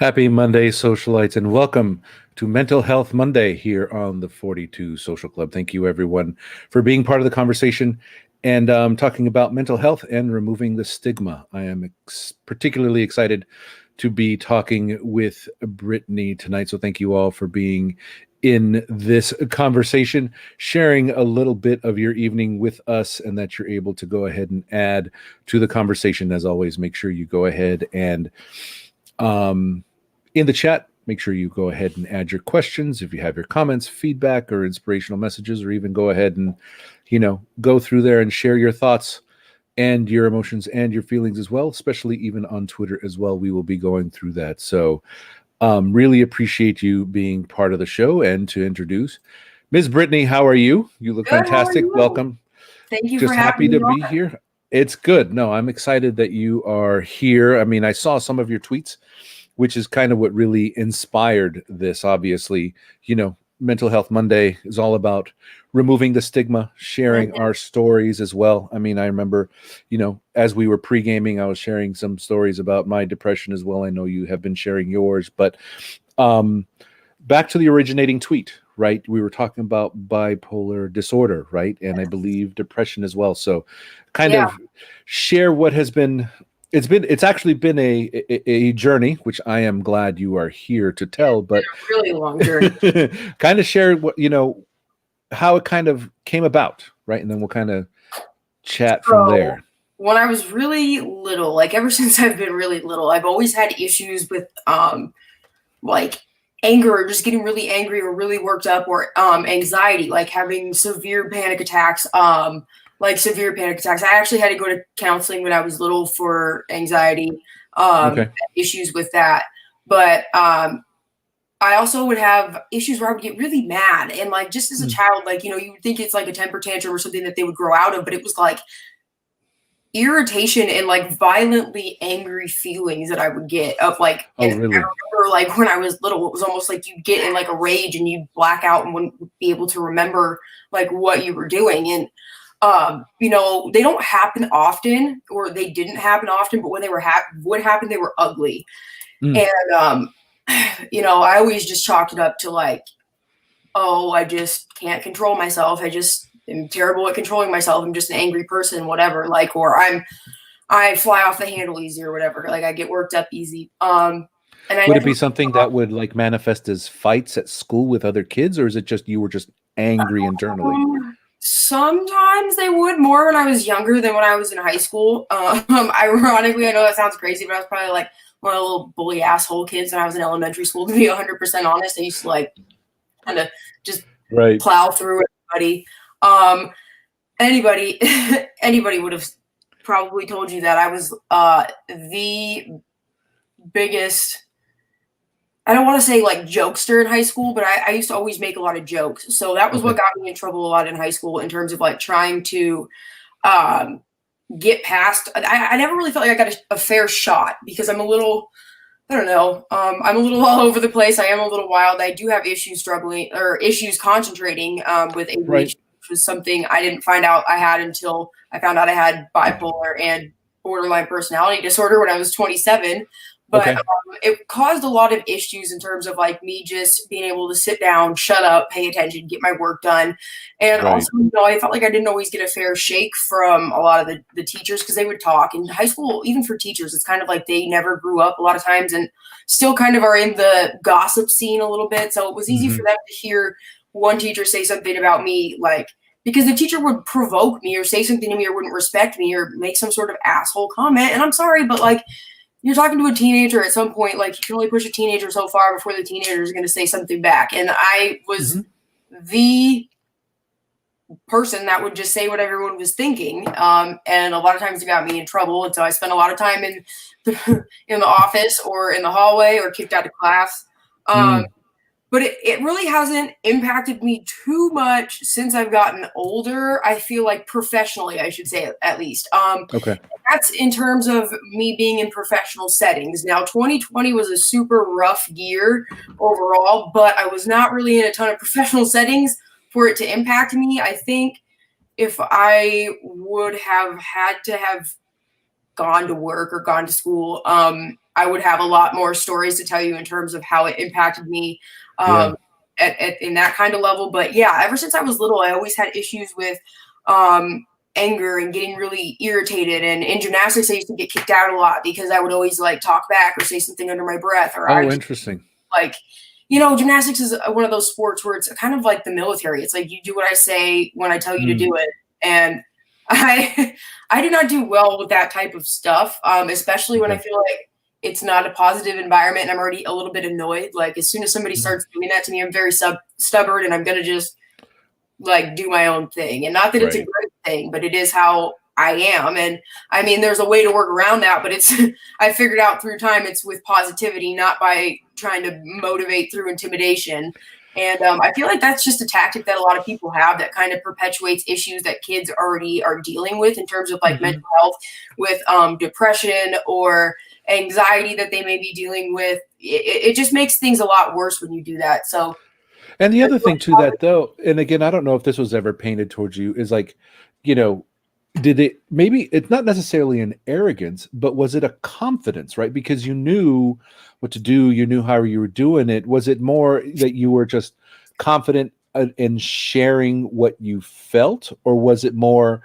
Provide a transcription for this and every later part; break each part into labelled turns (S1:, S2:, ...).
S1: Happy Monday, socialites, and welcome to Mental Health Monday here on the 42 Social Club. Thank you, everyone, for being part of the conversation and talking about mental health and removing the stigma. I am particularly excited to be talking with Brittney tonight, so thank you all for being in this conversation, sharing a little bit of your evening with us, and that you're able to go ahead and add to the conversation. As always, make sure you go ahead and in the chat, make sure you go ahead and add your questions. If you have your comments, feedback, or inspirational messages, or even go ahead and, go through there and share your thoughts and your emotions and your feelings as well, especially even on Twitter as well. We will be going through that. So really appreciate you being part of the show. And to introduce Ms. Brittney, how are you? You look
S2: Good,
S1: fantastic.
S2: how are you?
S1: Welcome.
S2: Thank you
S1: Just
S2: for
S1: happy
S2: having
S1: to
S2: me
S1: be
S2: on.
S1: here. It's good. No, I'm excited that you are here. I mean, I saw some of your tweets, which is kind of what really inspired this. Obviously, Mental Health Monday is all about removing the stigma, sharing our stories as well. I mean, I remember, as we were pre-gaming, I was sharing some stories about my depression as well. I know you have been sharing yours, but back to the originating tweet, right? We were talking about bipolar disorder, right? And I believe depression as well. So kind of share what has been. It's actually been a journey, which I am glad you are here to tell, but
S2: a really long journey.
S1: kind of share what, how it kind of came about, right? And then we'll kind of chat from there.
S2: When I was really little, like ever since I've been really little, I've always had issues with like anger or just getting really angry or really worked up or anxiety, like having severe panic attacks. I actually had to go to counseling when I was little for anxiety, issues with that. But I also would have issues where I would get really mad. And like, just as a child, like, you would think it's like a temper tantrum or something that they would grow out of, but it was like irritation and like violently angry feelings that I would get of like,
S1: really?
S2: I remember like when I was little, it was almost like you'd get in like a rage and you'd black out and wouldn't be able to remember like what you were doing. And they don't happen often, or they didn't happen often, but when they would happen, they were ugly. And, I always just chalked it up to like, oh, I just can't control myself. I just am terrible at controlling myself. I'm just an angry person, whatever, like, or I fly off the handle easy or whatever. Like I get worked up easy. And
S1: would it be something that would like manifest as fights at school with other kids, or is it just, you were just angry internally?
S2: Sometimes they would, more when I was younger than when I was in high school. Ironically, I know that sounds crazy, but I was probably like one of the little bully asshole kids when I was in elementary school, to be 100% honest. I used to like kind of just plow through everybody. Anybody would have probably told you that I was the biggest, I don't want to say like jokester in high school, but I used to always make a lot of jokes. So that was what got me in trouble a lot in high school in terms of like trying to get past. I never really felt like I got a fair shot because I'm a little, I don't know. I'm a little all over the place. I am a little wild. I do have issues concentrating with ADHD, which was something I didn't find out I had until I found out I had bipolar and borderline personality disorder when I was 27. But it caused a lot of issues in terms of like me just being able to sit down, shut up, pay attention, get my work done. And also, I felt like I didn't always get a fair shake from a lot of the teachers because they would talk. In high school, even for teachers, it's kind of like they never grew up a lot of times and still kind of are in the gossip scene a little bit. So it was easy for them to hear one teacher say something about me, like, because the teacher would provoke me or say something to me or wouldn't respect me or make some sort of asshole comment. And I'm sorry, but like, you're talking to a teenager at some point, like you can only push a teenager so far before the teenager is going to say something back. And I was the person that would just say what everyone was thinking. And a lot of times it got me in trouble. And so I spent a lot of time in the office or in the hallway or kicked out of class. But it really hasn't impacted me too much since I've gotten older. I feel like professionally, I should say, at least. That's in terms of me being in professional settings. Now, 2020 was a super rough year overall, but I was not really in a ton of professional settings for it to impact me. I think if I would have had to have gone to work or gone to school, I would have a lot more stories to tell you in terms of how it impacted me in that kind of level. But yeah, ever since I was little, I always had issues with anger and getting really irritated. And in gymnastics, I used to get kicked out a lot because I would always like talk back or say something under my breath. Or
S1: Interesting.
S2: Like, you know, gymnastics is one of those sports where it's kind of like the military. It's like you do what I say when I tell you to do it. And I do not do well with that type of stuff, especially when I feel like it's not a positive environment and I'm already a little bit annoyed. Like as soon as somebody starts doing that to me, I'm very stubborn and I'm going to just like do my own thing. And not that it's a great thing, but it is how I am. And I mean, there's a way to work around that, but it's, I figured out through time, it's with positivity, not by trying to motivate through intimidation. And I feel like that's just a tactic that a lot of people have that kind of perpetuates issues that kids already are dealing with in terms of like mental health, with depression or anxiety that they may be dealing with. It just makes things a lot worse when you do that. So,
S1: and the other thing to that though, and again, I don't know if this was ever painted towards you, is like, you know, did it, maybe it's not necessarily an arrogance, but was it a confidence, right? Because you knew what to do, you knew how you were doing it. Was it more that you were just confident in sharing what you felt, or was it more,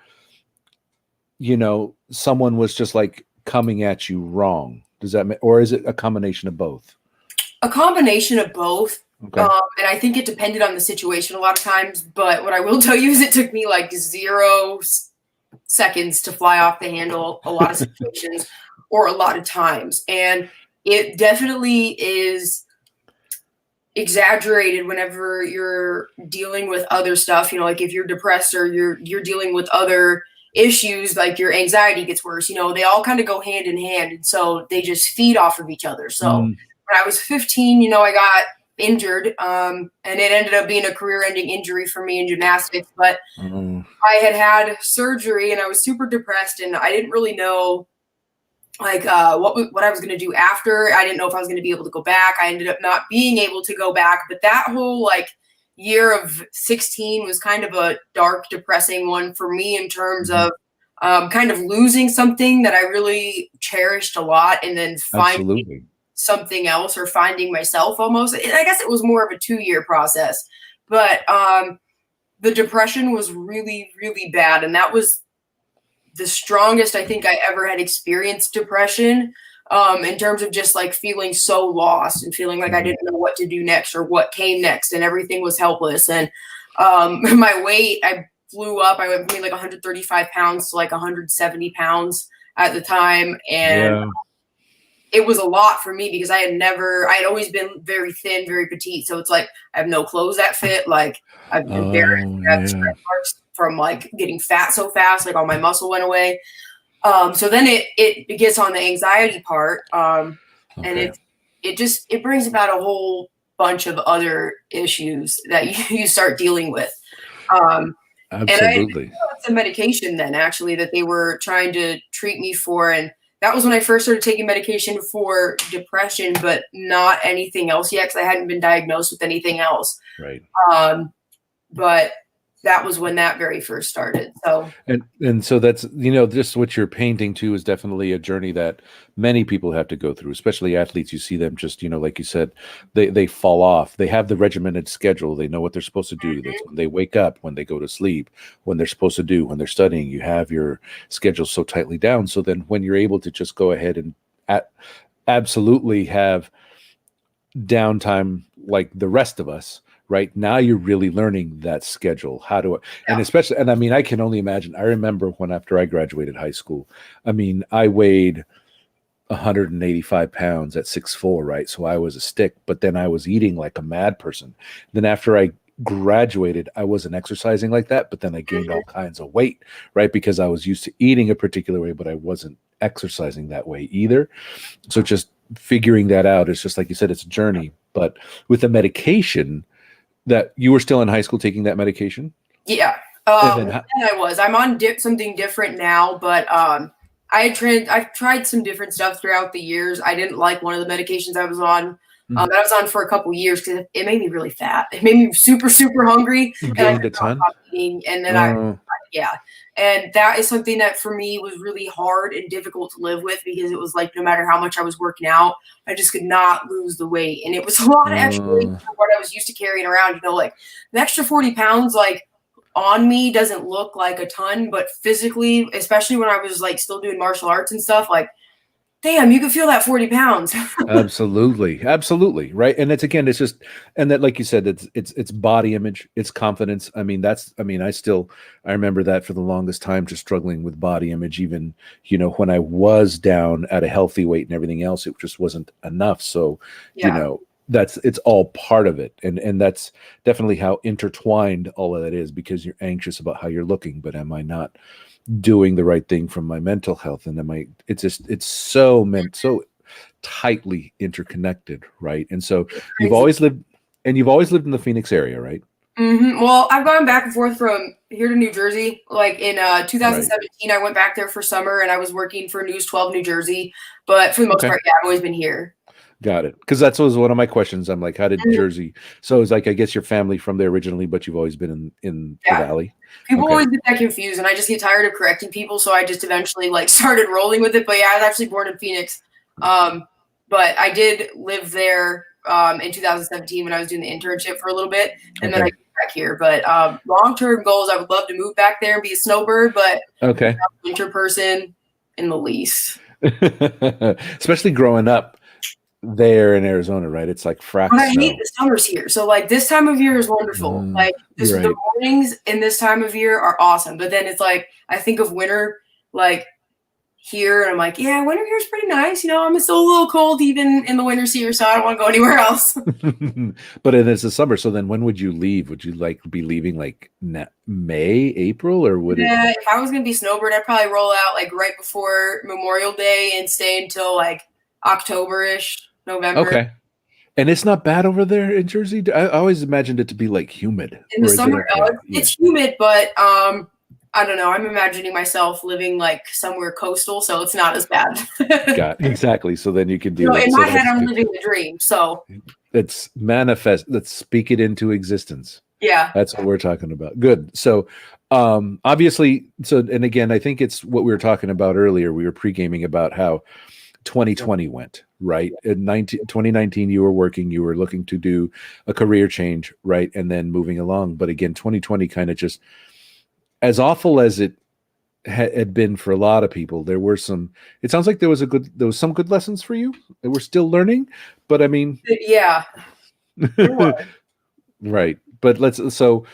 S1: you know, someone was just like coming at you wrong? Does that or is it a combination of both?
S2: A combination of both.
S1: Okay.
S2: And I think it depended on the situation a lot of times. But what I will tell you is it took me like 0 seconds to fly off the handle a lot of situations or a lot of times. And it definitely is exaggerated whenever you're dealing with other stuff. You know, like if you're depressed or you're dealing with other issues, like your anxiety gets worse, you know, they all kind of go hand in hand. And so they just feed off of each other. So when I was 15, you know, I got injured and it ended up being a career-ending injury for me in gymnastics. But I had surgery and I was super depressed and I didn't really know like what I was going to do after. I didn't know if I was going to be able to go back. I ended up not being able to go back. But that whole like year of 16 was kind of a dark, depressing one for me in terms of kind of losing something that I really cherished a lot and then finding something else or finding myself almost. I guess it was more of a 2-year process, but the depression was really, really bad. And that was the strongest I think I ever had experienced depression in terms of just like feeling so lost and feeling like I didn't know what to do next or what came next and everything was helpless. And my weight, I flew up. I went from like 135 pounds to like 170 pounds at the time. And it was a lot for me because I had always been very thin, very petite. So it's like, I have no clothes that fit. Like I've been stretch marks from like getting fat so fast, like all my muscle went away. So then it gets on the anxiety part. And it brings about a whole bunch of other issues that you start dealing with.
S1: Absolutely.
S2: And I had some medication then actually that they were trying to treat me for. And that was when I first started taking medication for depression, but not anything else yet because I hadn't been diagnosed with anything else.
S1: Right.
S2: But that was when that very first started. So
S1: and so that's, you know, just what you're painting to is definitely a journey that many people have to go through, especially athletes. You see them just, you know, like you said, they fall off. They have the regimented schedule. They know what they're supposed to do. That's when they wake up, when they go to sleep, when they're supposed to do, when they're studying. You have your schedule so tightly down. So then when you're able to just go ahead and absolutely have downtime like the rest of us, right now you're really learning that schedule, how to, and especially, and I mean, I can only imagine, I remember when, after I graduated high school, I mean, I weighed 185 pounds at 6'4", right? So I was a stick, but then I was eating like a mad person. Then after I graduated, I wasn't exercising like that, but then I gained all kinds of weight, right? Because I was used to eating a particular way, but I wasn't exercising that way either. So just figuring that out, it's just like you said, it's a journey. But with the medication, that you were still in high school taking that medication?
S2: Yeah. I'm on something different now, but I've tried some different stuff throughout the years. I didn't like one of the medications I was on. I was on for a couple years because it made me really fat. It made me super, super hungry.
S1: You gained a ton?
S2: Eating, and then I Yeah. And that is something that for me was really hard and difficult to live with, because it was like, no matter how much I was working out, I just could not lose the weight. And it was a lot of extra weight for what I was used to carrying around. You know, like an extra 40 pounds, like on me doesn't look like a ton, but physically, especially when I was like still doing martial arts and stuff, like, damn, you can feel that 40 pounds.
S1: Absolutely. Absolutely. Right. And it's again, it's just, and that, like you said, it's body image, it's confidence. I mean, I remember that for the longest time, just struggling with body image, even, when I was down at a healthy weight and everything else, it just wasn't enough. So,
S2: Yeah.
S1: it's all part of it. And that's definitely how intertwined all of that is, because you're anxious about how you're looking, but am I not doing the right thing from my mental health? And it's so tightly interconnected, right? And so you've always lived in the Phoenix area, right?
S2: Well, I've gone back and forth from here to New Jersey. Like in 2017, I went back there for summer, and I was working for News 12 New Jersey. But for the most part, yeah, I've always been here.
S1: Got it. Because that was one of my questions. I'm like, how did Jersey? So it's like, I guess your family from there originally, but you've always been in the Valley.
S2: People always get that confused, and I just get tired of correcting people, so I just eventually like started rolling with it. But yeah, I was actually born in Phoenix, but I did live there in 2017 when I was doing the internship for a little bit, and then I came back here. But long-term goals, I would love to move back there and be a snowbird, but I'm not a winter person in the least.
S1: Especially growing up there in Arizona, right? It's like frack snow.
S2: I hate the summers here. So like this time of year is wonderful. Like the mornings in this time of year are awesome. But then it's like I think of winter like here, and I'm like, yeah, winter here is pretty nice. I'm still a little cold even in the winters here, so I don't want to go anywhere else.
S1: But it's the summer. So then when would you leave? Would you like be leaving like May, April, or would it?
S2: Yeah, if I was gonna be snowbird, I'd probably roll out like right before Memorial Day and stay until like October-ish. November.
S1: Okay. And it's not bad over there in Jersey? I always imagined it to be like humid.
S2: In the summer, it's humid, but I don't know. I'm imagining myself living like somewhere coastal, so it's not as bad.
S1: Exactly. So then you can do
S2: it. In my head, I'm living the dream. So
S1: it's manifest. Let's speak it into existence.
S2: Yeah.
S1: That's what we're talking about. Good. So obviously, and again, I think it's what we were talking about earlier. We were pre-gaming about how 2020 went, right? In 2019, you were working, you were looking to do a career change, right? And then moving along. But again, 2020 kind of just, as awful as it had been for a lot of people, it sounds like there was some good lessons for you that we're still learning, but I mean,
S2: yeah.
S1: Right. But so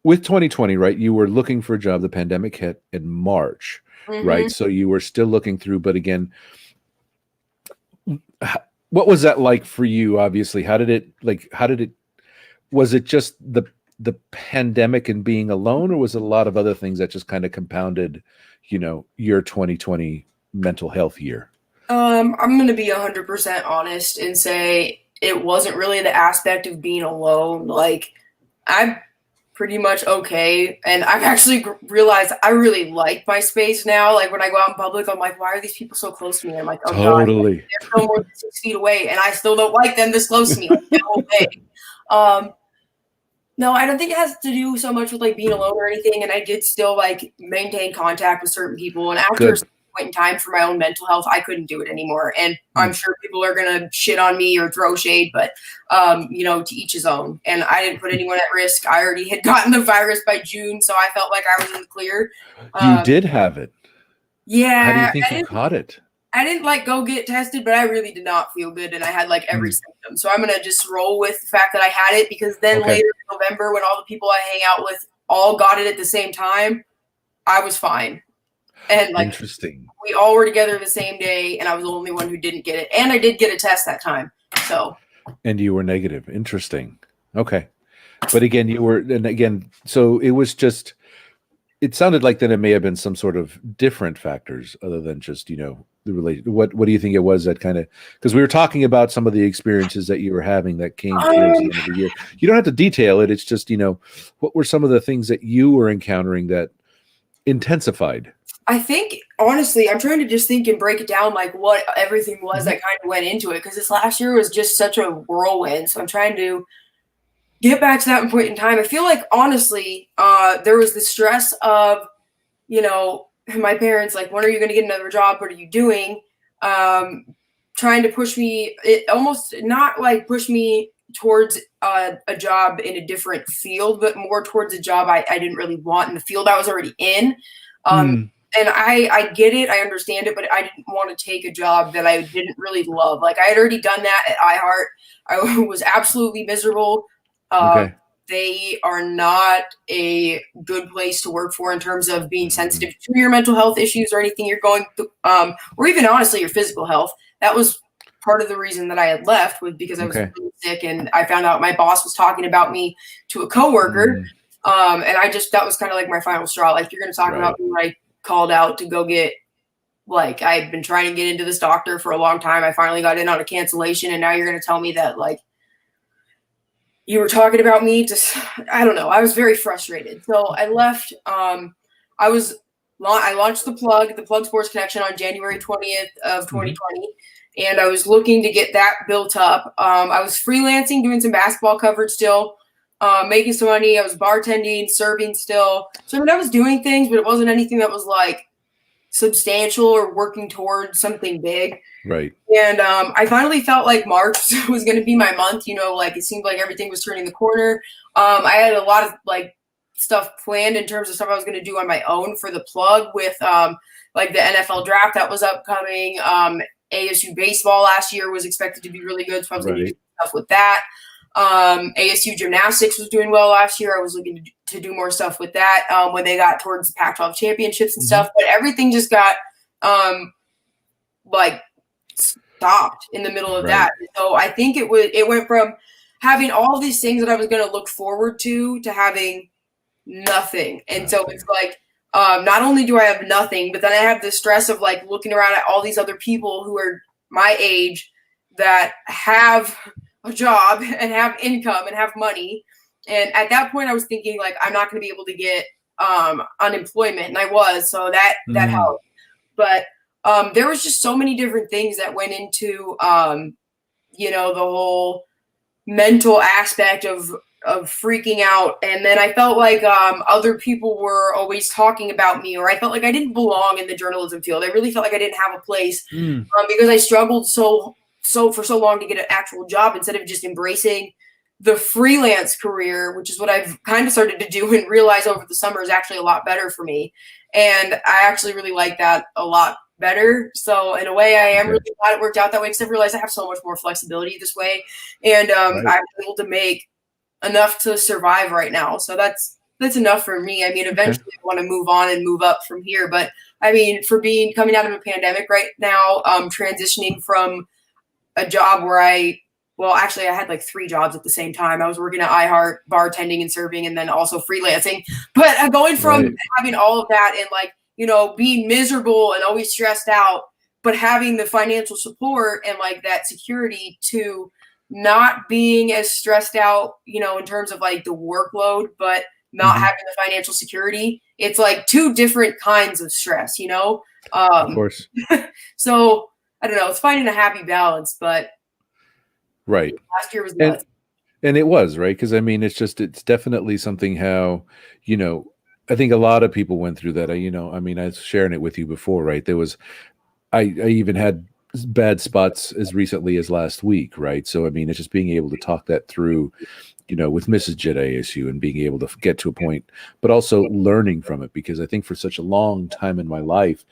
S1: with 2020, right, you were looking for a job, the pandemic hit in March, right? So you were still looking through, but again, what was that like for you? Obviously, was it just the pandemic and being alone, or was it a lot of other things that just kind of compounded, your 2020 mental health year?
S2: I'm going to be 100% honest and say it wasn't really the aspect of being alone. Like, I'm pretty much okay. And I've actually realized I really like my space now. Like when I go out in public, I'm like, why are these people so close to me? I'm like, oh
S1: totally.
S2: God, they're still more than 6 feet away, and I still don't like them this close to me like the whole day. No, I don't think it has to do so much with like being alone or anything. And I did still like maintain contact with certain people. And after a point in time for my own mental health, I couldn't do it anymore. And I'm sure people are going to shit on me or throw shade, but to each his own. And I didn't put anyone at risk. I already had gotten the virus by June, so I felt like I was in the clear.
S1: You did have it.
S2: Yeah.
S1: How do you think you caught it?
S2: I didn't like go get tested, but I really did not feel good, and I had like every symptom. So I'm gonna just roll with the fact that I had it, because then later in November, when all the people I hang out with all got it at the same time, I was fine. And like,
S1: interesting,
S2: we all were together the same day, and I was the only one who didn't get it. And I did get a test that time. So.
S1: And you were negative. Interesting. Okay, but again, so it was just. It sounded like then it may have been some sort of different factors other than just, the relation. What do you think it was that kind of, because we were talking about some of the experiences that you were having that came towards the end of the year. You don't have to detail it. It's just, what were some of the things that you were encountering that intensified?
S2: I think, honestly, I'm trying to just think and break it down, like what everything was that kind of went into it. Because this last year was just such a whirlwind. So I'm trying to get back to that point in time. I feel like, honestly, there was the stress of my parents, like, when are you going to get another job? What are you doing? Trying to push me, it almost not like push me towards a job in a different field, but more towards a job I didn't really want in the field I was already in.
S1: Mm,
S2: And I get it, I understand it, but I didn't want to take a job that I didn't really love. Like, I had already done that at iHeart. I was absolutely miserable.
S1: okay.
S2: They are not a good place to work for in terms of being
S1: Mm,
S2: sensitive to your mental health issues or anything you're going through, or even honestly your physical health. That was part of the reason that I had left, was because I was
S1: okay.
S2: really sick, and I found out my boss was talking about me to a coworker.
S1: Mm,
S2: And that was kind of like my final straw. Like, you're going to talk
S1: right.
S2: about me when I called out to go get, like, I've been trying to get into this doctor for a long time. I finally got in on a cancellation, and now you're going to tell me that, like, you were talking about me. Just, I don't know. I was very frustrated. So I left. I launched the Plug Sports Connection on January 20th of
S1: Hmm.
S2: 2020. And I was looking to get that built up. I was freelancing, doing some basketball coverage still, making some money. I was bartending, serving still. So, I mean, I was doing things, but it wasn't anything that was like substantial or working towards something big.
S1: Right.
S2: And I finally felt like March was going to be my month. Like, it seemed like everything was turning the corner. I had a lot of like stuff planned in terms of stuff I was going to do on my own for the plug, with like the NFL draft that was upcoming. ASU baseball last year was expected to be really good, so I was going to do
S1: Right.
S2: stuff with that. ASU gymnastics was doing well last year. I was looking to do more stuff with that when they got towards the Pac-12 championships and
S1: Hmm.
S2: stuff. But everything just got like stopped in the middle of
S1: Right.
S2: that. So I think it went from having all these things that I was going to look forward to having nothing. And so
S1: Nothing.
S2: it's like, not only do I have nothing, but then I have the stress of like looking around at all these other people who are my age that have a job and have income and have money. And at that point I was thinking, like, I'm not going to be able to get unemployment, and I was. So that
S1: Mm,
S2: helped. But there was just so many different things that went into the whole mental aspect of freaking out. And then I felt like other people were always talking about me, or I felt like I didn't belong in the journalism field. I really felt like I didn't have a place,
S1: mm,
S2: because I struggled so for so long to get an actual job, instead of just embracing the freelance career, which is what I've kind of started to do and realize over the summer is actually a lot better for me. And I actually really like that a lot better. So in a way, I am
S1: okay.
S2: really glad it worked out that way, because I realized I have so much more flexibility this way. And
S1: Right.
S2: I'm able to make enough to survive right now. So that's enough for me. I mean,
S1: Okay.
S2: eventually I want to move on and move up from here. But I mean, for coming out of a pandemic right now, transitioning from a job where actually I had like 3 jobs at the same time. I was working at iHeart, bartending and serving, and then also freelancing. But going from
S1: Right.
S2: having all of that and, like, being miserable and always stressed out, but having the financial support and like that security, to not being as stressed out, in terms of like the workload, but not
S1: Hmm.
S2: having the financial security. It's like 2 different kinds of stress.
S1: Of
S2: Um,
S1: course.
S2: so I don't know. It's finding a happy balance, but
S1: Right.
S2: last year was
S1: And
S2: nuts.
S1: and it was, right? Because I mean, it's definitely something how, you know, I think a lot of people went through that. I mean, I was sharing it with you before, right? I even had bad spots as recently as last week, right? So I mean, it's just being able to talk that through, with Mrs. J at ASU, and being able to get to a point, but also learning from it, because I think for such a long time in my life,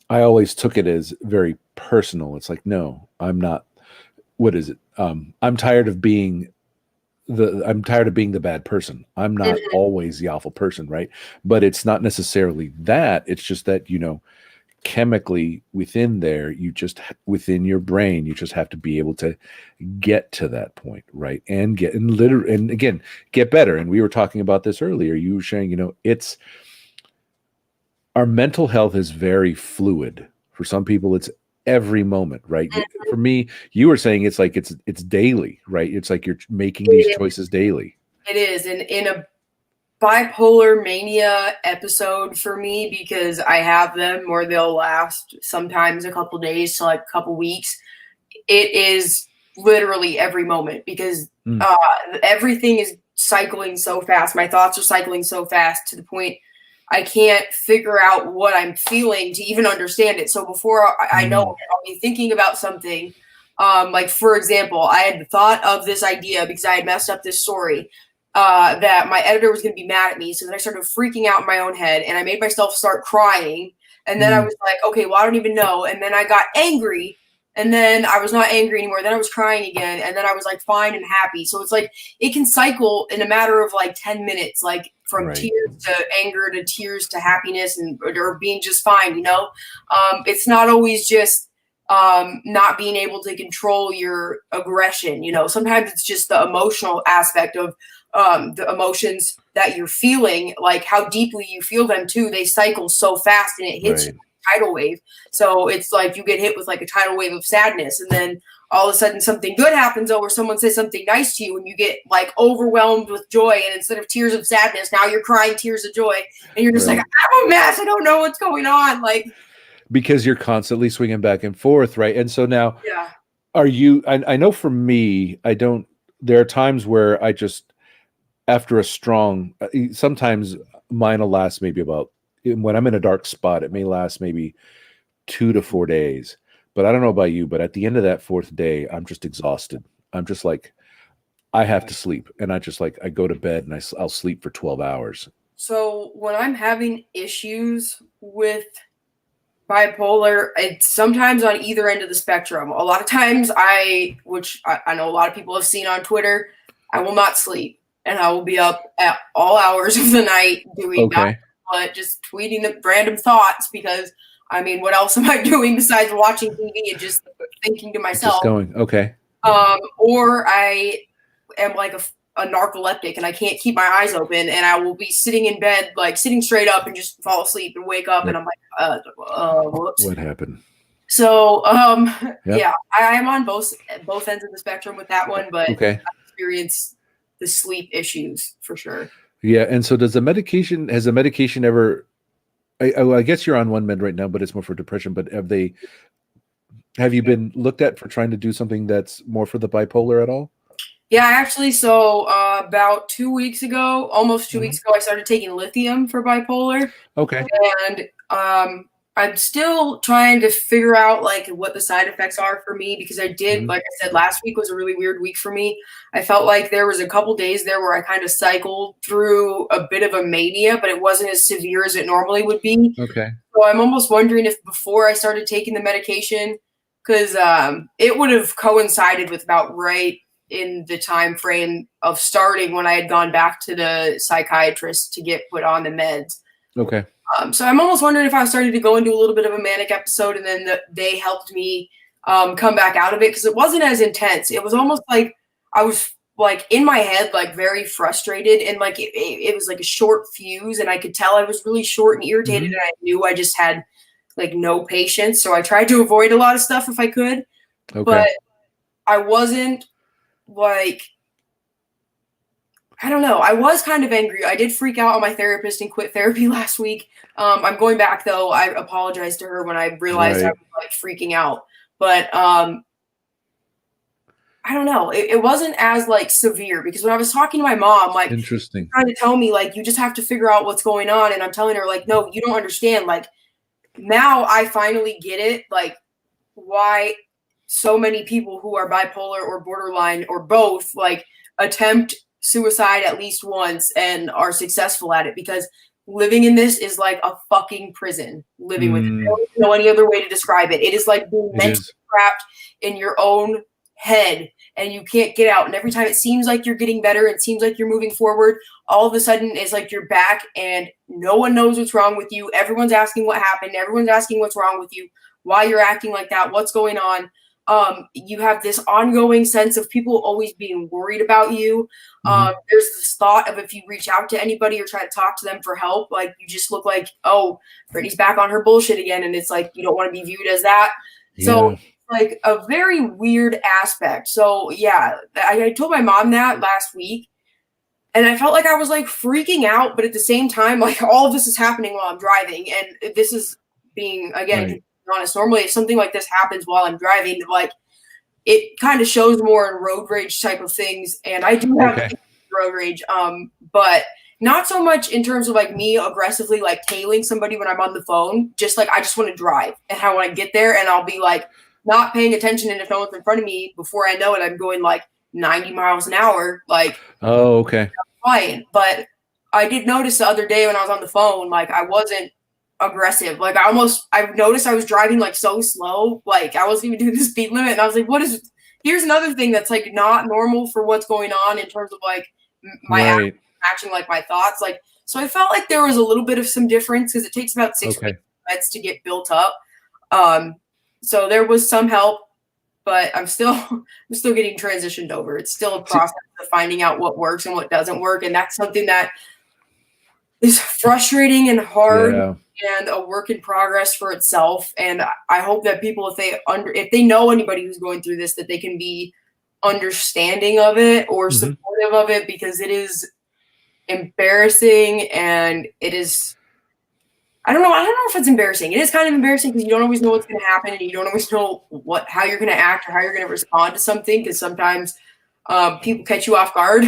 S1: I always took it as very personal. It's like, no, I'm not. What is it? I'm tired of being the bad person. I'm not
S2: Mhm.
S1: always the awful person, right? But it's not necessarily that. It's just that, chemically within there, within your brain, you just have to be able to get to that point, right? And and again, get better. And we were talking about this earlier. You were saying, it's our mental health is very fluid. For some people, it's every moment, right? For me, you were saying it's like it's daily, right? It's like you're making these
S2: It
S1: choices daily.
S2: it is. And in a bipolar mania episode for me, because I have them where they'll last sometimes a couple days to like a couple weeks. It is literally every moment, because
S1: Mm,
S2: uh, everything is cycling so fast. My thoughts are cycling so fast, to the point I can't figure out what I'm feeling to even understand it. So before I know it, I'll be thinking about something. Like, for example, I had thought of this idea because I had messed up this story that my editor was going to be mad at me. So then I started freaking out in my own head, and I made myself start crying. And then I was like, okay, well, I don't even know. And then I got angry. And then I was not angry anymore. Then I was crying again. And then I was like fine and happy. So it's like it can cycle in a matter of like 10 minutes, like from tears to anger to tears to happiness and or being just fine, you know? It's not always just not being able to control your aggression. You know, sometimes it's just the emotional aspect of the emotions that you're feeling, like how deeply you feel them too. They cycle so fast and it hits you tidal wave. So it's like you get hit with like a tidal wave of sadness, and then all of a sudden something good happens or someone says something nice to you and you get like overwhelmed with joy, and instead of tears of sadness, now you're crying tears of joy, and you're just like, I'm a mess, I don't know what's going on, like
S1: because you're constantly swinging back and forth, right? And so now are you, I know for me, there are times where I just, after a strong, sometimes mine will last maybe about, when I'm in a dark spot, it may last maybe 2 to 4 days. But I don't know about you, but at the end of that 4th day, I'm just exhausted. I'm just like, I have to sleep. And I just like, I go to bed and I'll sleep for 12 hours.
S2: So when I'm having issues with bipolar, it's sometimes on either end of the spectrum. A lot of times which I know a lot of people have seen on Twitter, I will not sleep. And I will be up at all hours of the night doing nothing but just tweeting the random thoughts, because I mean, what else am I doing besides watching TV and just thinking to myself?
S1: Just going,
S2: or I am like a narcoleptic and I can't keep my eyes open, and I will be sitting in bed, like sitting straight up and just fall asleep and wake up and I'm like, whoops.
S1: What happened?
S2: So, yeah, I am on both ends of the spectrum with that one, but I experience the sleep issues for sure.
S1: Yeah. And so has the medication ever, I guess you're on one med right now, but it's more for depression, but have you been looked at for trying to do something that's more for the bipolar at all?
S2: Yeah, actually, so about 2 weeks ago, almost 2 weeks ago, I started taking lithium for bipolar.
S1: Okay.
S2: And I'm still trying to figure out like what the side effects are for me, because I did, like I said, last week was a really weird week for me. I felt like there was a couple days there where I kind of cycled through a bit of a mania, but it wasn't as severe as it normally would be.
S1: Okay.
S2: So I'm almost wondering if before I started taking the medication, because it would have coincided with about right in the time frame of starting when I had gone back to the psychiatrist to get put on the meds.
S1: Okay.
S2: So I'm almost wondering if I was starting to go into a little bit of a manic episode, and then they helped me come back out of it, because it wasn't as intense. It was almost like I was like in my head, like very frustrated, and like it was like a short fuse, and I could tell I was really short and irritated, and I knew I just had like no patience. So I tried to avoid a lot of stuff if I could, but I wasn't like, I don't know. I was kind of angry. I did freak out on my therapist and quit therapy last week. I'm going back though. I apologized to her when I realized I was like freaking out. But I don't know. It wasn't as like severe, because when I was talking to my mom, like
S1: interesting,
S2: trying to tell me like, you just have to figure out what's going on, and I'm telling her like, no, you don't understand. Like now I finally get it. Like why so many people who are bipolar or borderline or both like attempt suicide at least once and are successful at it, because living in this is like a fucking prison. Living with it. I don't know any other way to describe it. It is like being mentally trapped in your own head and you can't get out. And every time it seems like you're getting better, it seems like you're moving forward, all of a sudden it's like you're back and no one knows what's wrong with you. Everyone's asking what happened. Everyone's asking what's wrong with you, why you're acting like that, what's going on. You have this ongoing sense of people always being worried about you. There's this thought of if you reach out to anybody or try to talk to them for help, like you just look like, oh, Brittney's back on her bullshit again. And it's like, you don't want to be viewed as that. Yeah. So like a very weird aspect. So yeah, I told my mom that last week, and I felt like I was like freaking out, but at the same time, like all of this is happening while I'm driving. And this is being, again, honest, normally if something like this happens while I'm driving, like it kind of shows more in road rage type of things, and I do have road rage, but not so much in terms of like me aggressively like tailing somebody when I'm on the phone, just like I just want to drive and I want to get there and I'll be like not paying attention, and if no one's in front of me, before I know it, I'm going like 90 miles an hour, like
S1: Oh, okay.
S2: flying. But I did notice the other day when I was on the phone, like I wasn't aggressive. Like I noticed I was driving like so slow, like I wasn't even doing the speed limit, and I was like, here's another thing that's like not normal for what's going on in terms of like my
S1: Right.
S2: matching like my thoughts. Like, so I felt like there was a little bit of some difference because it takes about 6 weeks to get built up. So there was some help, but I'm still getting transitioned over. It's still a process of finding out what works and what doesn't work, and that's something that is frustrating and hard.
S1: Yeah.
S2: And a work in progress for itself. And I hope that people, if they know anybody who's going through this, that they can be understanding of it or supportive of it, because it is embarrassing and it is, I don't know if it's embarrassing. It is kind of embarrassing because you don't always know what's going to happen and you don't always know how you're going to act or how you're going to respond to something, because sometimes people catch you off guard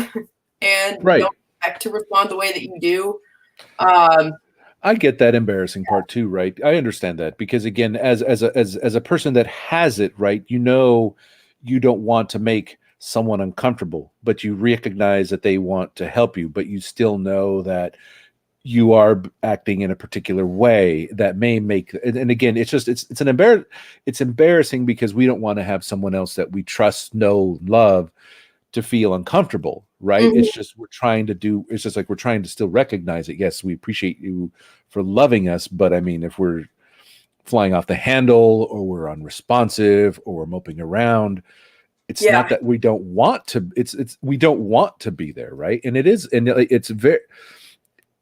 S2: and don't expect to respond the way that you do.
S1: I get that embarrassing part too, right? I understand that because again, as a person that has it, right, you don't want to make someone uncomfortable, but you recognize that they want to help you, but you still know that you are acting in a particular way that may make, and again, it's embarrassing because we don't want to have someone else that we trust, know, love to feel uncomfortable, right? It's just we're trying to still recognize it. Yes, we appreciate you for loving us, but I mean, if we're flying off the handle or we're unresponsive or we're moping around, it's not that we don't want to. We don't want to be there, right? And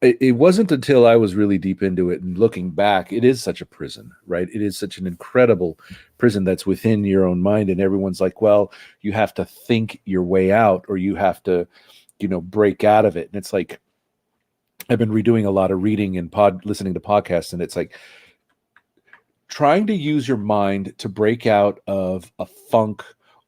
S1: it wasn't until I was really deep into it and looking back, it is such a prison, right? It is such an incredible prison that's within your own mind. And everyone's like, well, you have to think your way out or you have to, break out of it. And it's like, I've been redoing a lot of reading and listening to podcasts. And it's like trying to use your mind to break out of a funk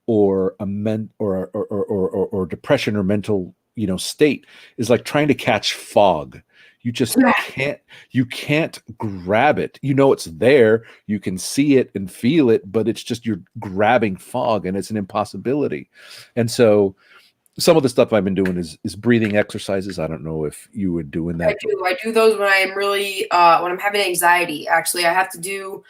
S1: or or depression or mental state is like trying to catch fog. You just can't grab it. It's there. You can see it and feel it, but it's just you're grabbing fog and it's an impossibility. And so some of the stuff I've been doing is breathing exercises. I don't know if you were doing that.
S2: I do those when I am really when I'm having anxiety. Actually, I have to do.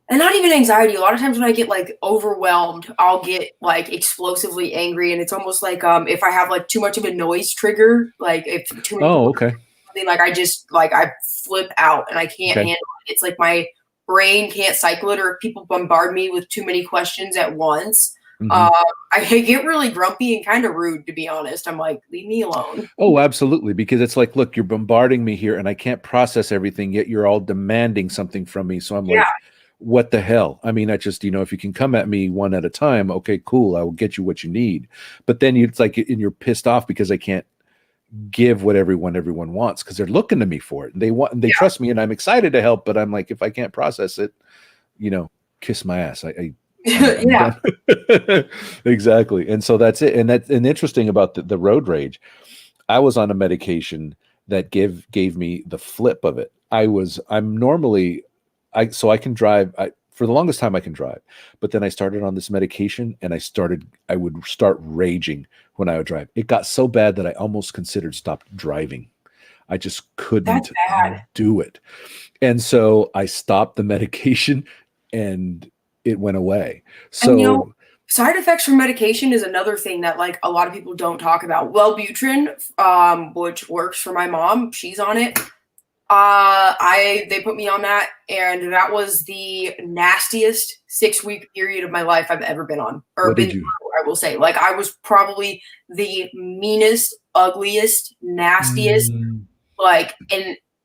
S2: And not even anxiety. A lot of times when I get like overwhelmed, I'll get like explosively angry, and it's almost like if I have like too much of a noise trigger, like if too much something, like I flip out and I can't handle it. It's like my brain can't cycle it, or if people bombard me with too many questions at once, I get really grumpy and kind of rude, to be honest. I'm like, leave me alone.
S1: Oh, absolutely. Because it's like, look, you're bombarding me here and I can't process everything, yet you're all demanding something from me. So I'm like, what the hell? I mean, I just, if you can come at me one at a time, okay, cool. I will get you what you need. But then it's like, and you're pissed off because I can't give what everyone wants because they're looking to me for it. And they trust me and I'm excited to help. But I'm like, if I can't process it, kiss my ass. Exactly. And so that's it. And interesting about the road rage. I was on a medication that gave me the flip of it. I'm normally, so I can drive. For the longest time I can drive, but then I started on this medication and I would start raging when I would drive. It got so bad that I almost considered stopped driving. I just couldn't do it. And so I stopped the medication and it went away. So
S2: side effects from medication is another thing that like a lot of people don't talk about. Wellbutrin, which works for my mom, she's on it. They put me on that, and that was the nastiest 6-week period of my life I've ever been on. Or been through, I will say. Like I was probably the meanest, ugliest, nastiest. And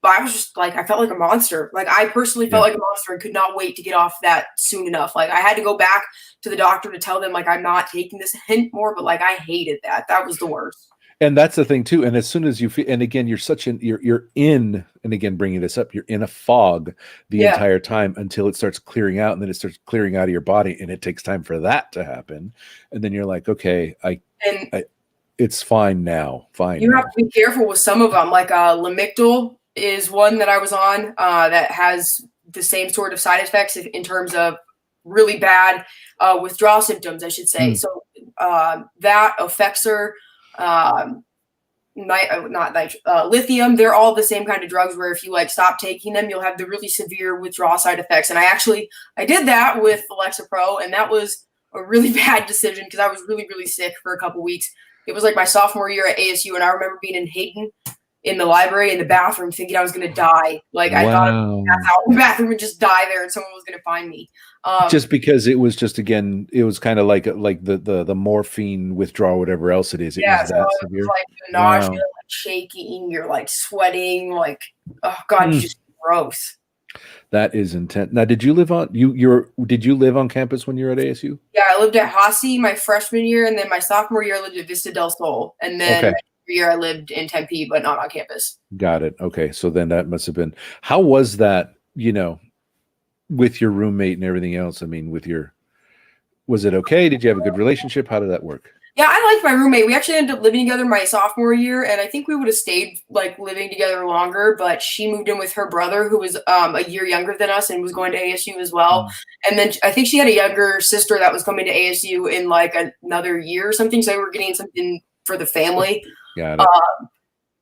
S2: I was just like, I felt like a monster. Like I personally felt like a monster and could not wait to get off that soon enough. Like I had to go back to the doctor to tell them like I'm not taking this anymore, but like I hated that. That was the worst.
S1: And that's the thing too. And as soon as you feel, and again, you're in, and again, bringing this up, you're in a fog the entire time until it starts clearing out, and then it starts clearing out of your body, and it takes time for that to happen. And then you're like, okay, it's fine now. Fine.
S2: You
S1: now.
S2: have to be careful with some of them. Like Lamictal is one that I was on that has the same sort of side effects in terms of really bad withdrawal symptoms, I should say. So that affects her. Lithium, they're all the same kind of drugs where if you like stop taking them, you'll have the really severe withdrawal side effects. And I did that with Lexapro, and that was a really bad decision because I was really, really sick for a couple weeks. It was like my sophomore year at ASU, and I remember being in Hayden in the library in the bathroom thinking I was going to die. Like I thought I was out in the bathroom and just die there and someone was going to find me.
S1: Just because it was just, again, it was kind of like the morphine withdrawal, whatever else it is. It was that severe.
S2: It was like nausea, like shaking, you're like sweating, like, oh God, it's just gross.
S1: That is intense. Now, did you live on campus when you were at ASU?
S2: Yeah, I lived at Hasse my freshman year, and then my sophomore year I lived at Vista del Sol, and then my junior year I lived in Tempe, but not on campus.
S1: Got it. Okay, so then that must have been. How was that? With your roommate and everything else. I mean, was it okay? Did you have a good relationship? How did that work?
S2: Yeah, I liked my roommate. We actually ended up living together my sophomore year, and I think we would have stayed like living together longer, but she moved in with her brother who was a year younger than us and was going to ASU as well. And then I think she had a younger sister that was coming to ASU in like another year or something, so they were getting something for the family.
S1: Got it.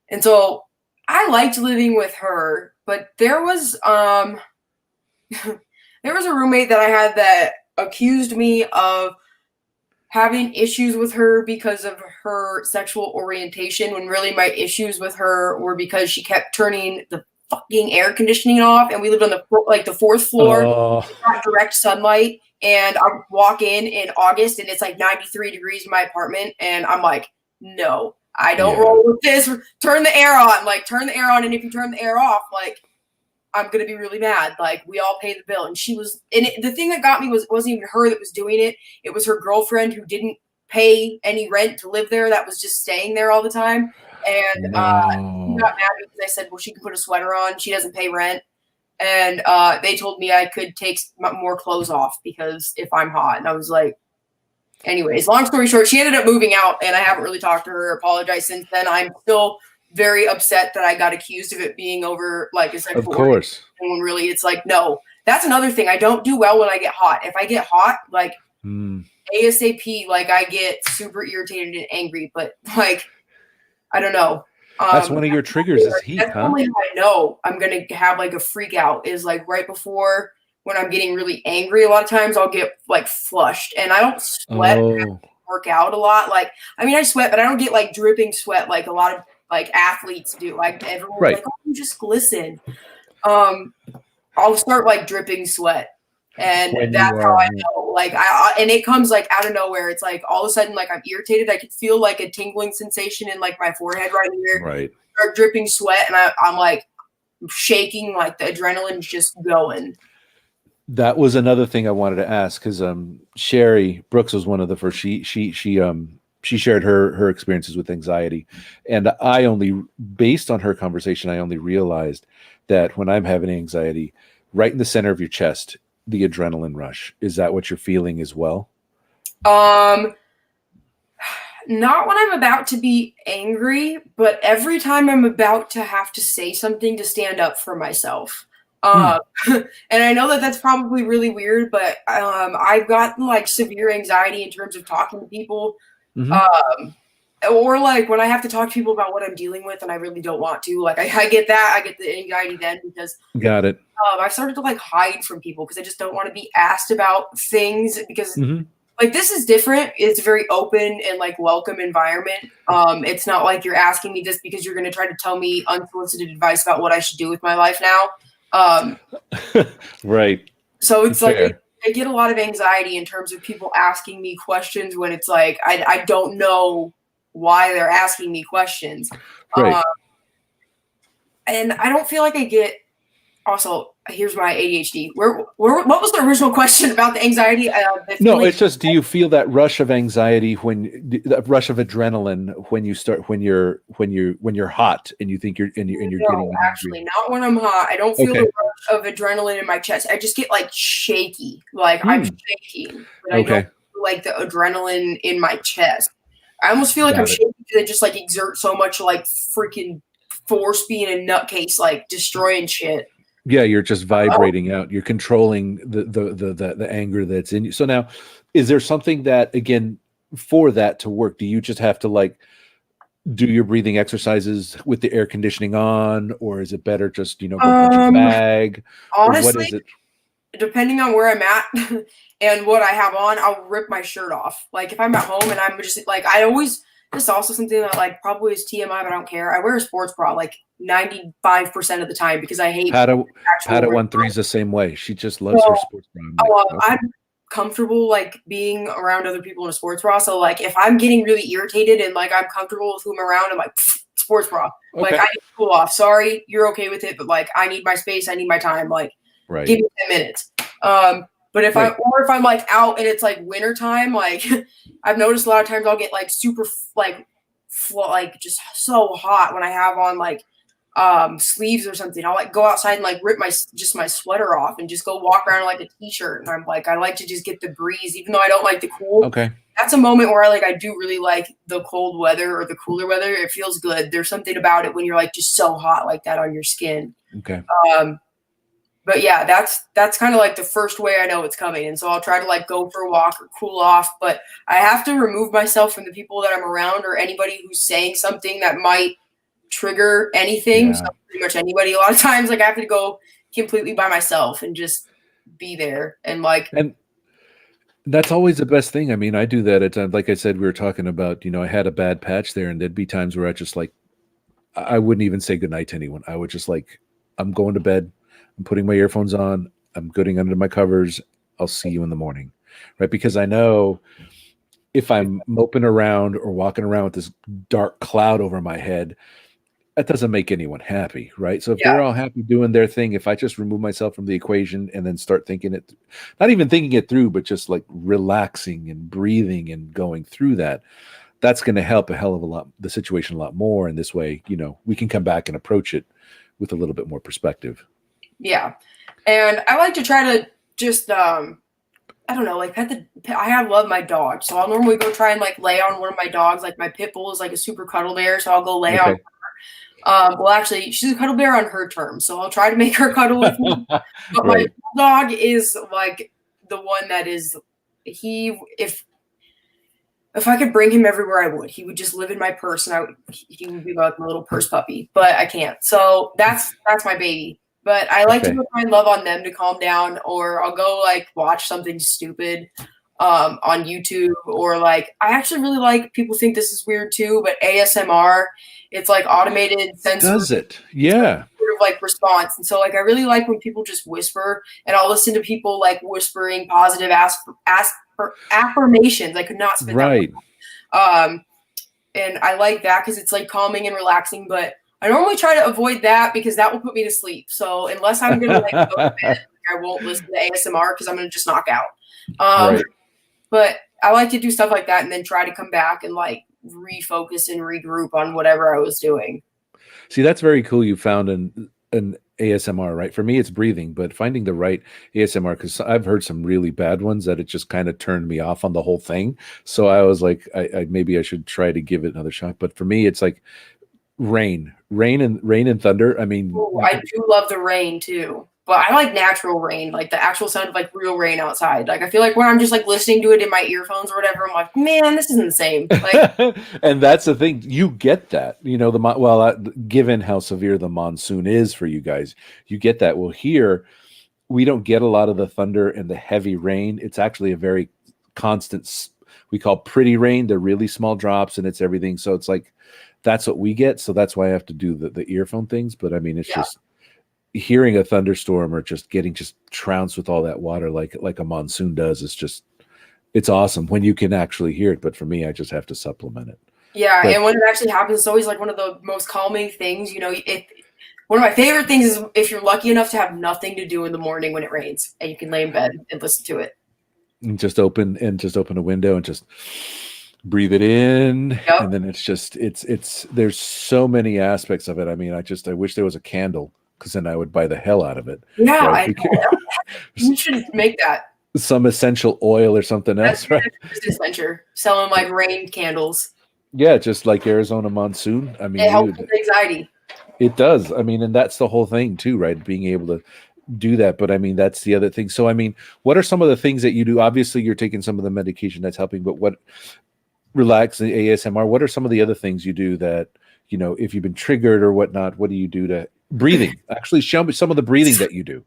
S2: And so I liked living with her, but there was a roommate that I had that accused me of having issues with her because of her sexual orientation, when really my issues with her were because she kept turning the fucking air conditioning off, and we lived on the fourth floor, got direct sunlight, and I walk in August and it's like 93 degrees in my apartment, and I'm like, no, I don't roll with this. Turn the air on, and if you turn the air off, like, I'm going to be really mad. Like, we all pay the bill. And the thing that got me wasn't even her that was doing it. It was her girlfriend who didn't pay any rent to live there. That was just staying there all the time. And she got mad because I said, well, she can put a sweater on. She doesn't pay rent. And they told me I could take more clothes off because if I'm hot. And I was like, anyways, long story short, she ended up moving out, and I haven't really talked to her or apologized since then. I'm still very upset that I got accused of it being over like a sexual.
S1: Of course.
S2: And when really it's like, no, that's another thing. I don't do well when I get hot. If I get hot, like ASAP, like I get super irritated and angry, but like, I don't know.
S1: That's one of your triggers is heat,
S2: that's only how I know I'm going to have like a freak out is like right before when I'm getting really angry. A lot of times I'll get like flushed, and I don't sweat. I work out a lot. Like, I mean, I sweat, but I don't get like dripping sweat like a lot of like athletes do. Like everyone's like, oh, you just glisten. I'll start like dripping sweat, and that's how I know. Like and it comes like out of nowhere. It's like all of a sudden, like I'm irritated. I could feel like a tingling sensation in like my forehead right here.
S1: Right.
S2: Start dripping sweat, and I'm like shaking, like the adrenaline's just going.
S1: That was another thing I wanted to ask because Sherry Brooks was one of the first. She shared her experiences with anxiety, and based on her conversation, I only realized that when I'm having anxiety, right in the center of your chest, the adrenaline rush. Is that what you're feeling as well?
S2: Not when I'm about to be angry, but every time I'm about to have to say something to stand up for myself. And I know that that's probably really weird, but I've gotten like severe anxiety in terms of talking to people. Or like when I have to talk to people about what I'm dealing with and I really don't want to, like I get that. I get the anxiety then because
S1: got it.
S2: I've started to like hide from people because I just don't want to be asked about things because like this is different. It's a very open and like welcome environment. It's not like you're asking me this because you're going to try to tell me unsolicited advice about what I should do with my life now.
S1: Right.
S2: So it's fair. Like I get a lot of anxiety in terms of people asking me questions when it's like I don't know why they're asking me questions.
S1: Right.
S2: And I don't feel like I get also here's my ADHD. What was the original question about the anxiety?
S1: No, it's just, do you feel that rush of anxiety the rush of adrenaline when you're hot and you think you're getting
S2: actually not when I'm hot. I don't feel the rush of adrenaline in my chest. I just get like shaky, like I'm shaking, but I don't feel like the adrenaline in my chest. I almost feel like I'm shaking they just like exert so much like freaking force being a nutcase, like destroying shit.
S1: Yeah, you're just vibrating out. You're controlling the anger that's in you. So now, is there something that, again, for that to work, do you just have to like do your breathing exercises with the air conditioning on, or is it better just, go punch a bag? Or what
S2: Honestly,
S1: is it?
S2: depending on where I'm at and what I have on, I'll rip my shirt off. Like if I'm at home and I'm just like, this is also something that like probably is TMI, but I don't care. I wear a sports bra like 95% of the time because I hate
S1: Pat
S2: actual.
S1: 13 is the same way. She just loves her sports bra. I'm like, okay.
S2: I'm comfortable like being around other people in a sports bra. So like if I'm getting really irritated and like I'm comfortable with whom I'm around, I'm like sports bra. Like I need to cool off. Sorry, you're okay with it, but like I need my space, I need my time. Like give me 10 minutes. But if if I'm like out and it's like winter time, like I've noticed a lot of times I'll get like super like just so hot when I have on like sleeves or something. I'll like go outside and like rip my sweater off and just go walk around in like a t-shirt. And I'm like, I like to just get the breeze, even though I don't like the cool.
S1: Okay.
S2: That's a moment where I do really like the cold weather or the cooler weather. It feels good. There's something about it when you're like just so hot like that on your skin.
S1: Okay.
S2: But yeah, that's kind of like the first way I know it's coming. And so I'll try to like go for a walk or cool off, but I have to remove myself from the people that I'm around or anybody who's saying something that might trigger anything.
S1: Yeah.
S2: So pretty much anybody. A lot of times like I have to go completely by myself and just be there. And
S1: that's always the best thing. I mean, I do that at times. Like I said, we were talking about, I had a bad patch there, and there'd be times where I just like, I wouldn't even say goodnight to anyone. I would just like, I'm going to bed. I'm putting my earphones on. I'm getting under my covers. I'll see you in the morning. Right. Because I know if I'm moping around or walking around with this dark cloud over my head, that doesn't make anyone happy. Right. So if they're all happy doing their thing, if I just remove myself from the equation and then start thinking it, not even thinking it through, but just like relaxing and breathing and going through that, that's going to help a hell of a lot, the situation a lot more. And this way, we can come back and approach it with a little bit more perspective.
S2: Yeah. And I like to try to just, I don't know, like I love my dog. So I'll normally go try and like lay on one of my dogs. Like my pit bull is like a super cuddle bear. So I'll go lay on her. Well, actually, she's a cuddle bear on her terms. So I'll try to make her cuddle with me. But my dog is like the one that is, if I could bring him everywhere, I would. He would just live in my purse and he would be like my little purse puppy, but I can't. So that's my baby. But I like to go find love on them to calm down, or I'll go like watch something stupid on YouTube, or like I actually really like, people think this is weird too, but ASMR, it's like automated sensory.
S1: Does it? Yeah.
S2: Sort of like response. And so like I really like when people just whisper, and I'll listen to people like whispering positive affirmations. I could not spit that word. And I like that because it's like calming and relaxing, but I normally try to avoid that because that will put me to sleep. So unless I'm going to like go to bed, I won't listen to ASMR because I'm going to just knock out. But I like to do stuff like that and then try to come back and like refocus and regroup on whatever I was doing.
S1: See, that's very cool. You found an ASMR, right? For me, it's breathing, but finding the right ASMR, because I've heard some really bad ones that it just kind of turned me off on the whole thing. So I was like, maybe I should try to give it another shot. But for me, it's like rain and thunder. I mean,
S2: I do love the rain too, but I like natural rain, like the actual sound of like real rain outside. Like I feel like when I'm just like listening to it in my earphones or whatever, I'm like, man, this isn't the same. Like,
S1: and that's the thing, you get that, given how severe the monsoon is for you guys, you get that. Well, here we don't get a lot of the thunder and the heavy rain. It's actually a very constant, we call pretty rain. They're really small drops and it's everything. So it's like, that's what we get. So that's why I have to do the earphone things. But I mean, it's just hearing a thunderstorm or just getting trounced with all that water like a monsoon does. It's awesome when you can actually hear it. But for me, I just have to supplement it.
S2: Yeah. And when it actually happens, it's always like one of the most calming things. One of my favorite things is if you're lucky enough to have nothing to do in the morning when it rains and you can lay in bed and listen to it.
S1: And just open a window and just breathe it in. And then it's there's so many aspects of it. I mean, I wish there was a candle, because then I would buy the hell out of it.
S2: Yeah, right? You should make that.
S1: Some essential oil or something else, right?
S2: Business venture, selling like rain candles.
S1: Yeah, just like Arizona monsoon. I mean,
S2: It helps with
S1: dude,
S2: anxiety.
S1: it does. I mean, and that's the whole thing too, right? Being able to do that. But I mean, that's the other thing. So, I mean, what are some of the things that you do? Obviously, you're taking some of the medication that's helping, but what relax the ASMR? What are some of the other things you do that, if you've been triggered or whatnot, what do you do to breathing? Actually, show me some of the breathing that you do.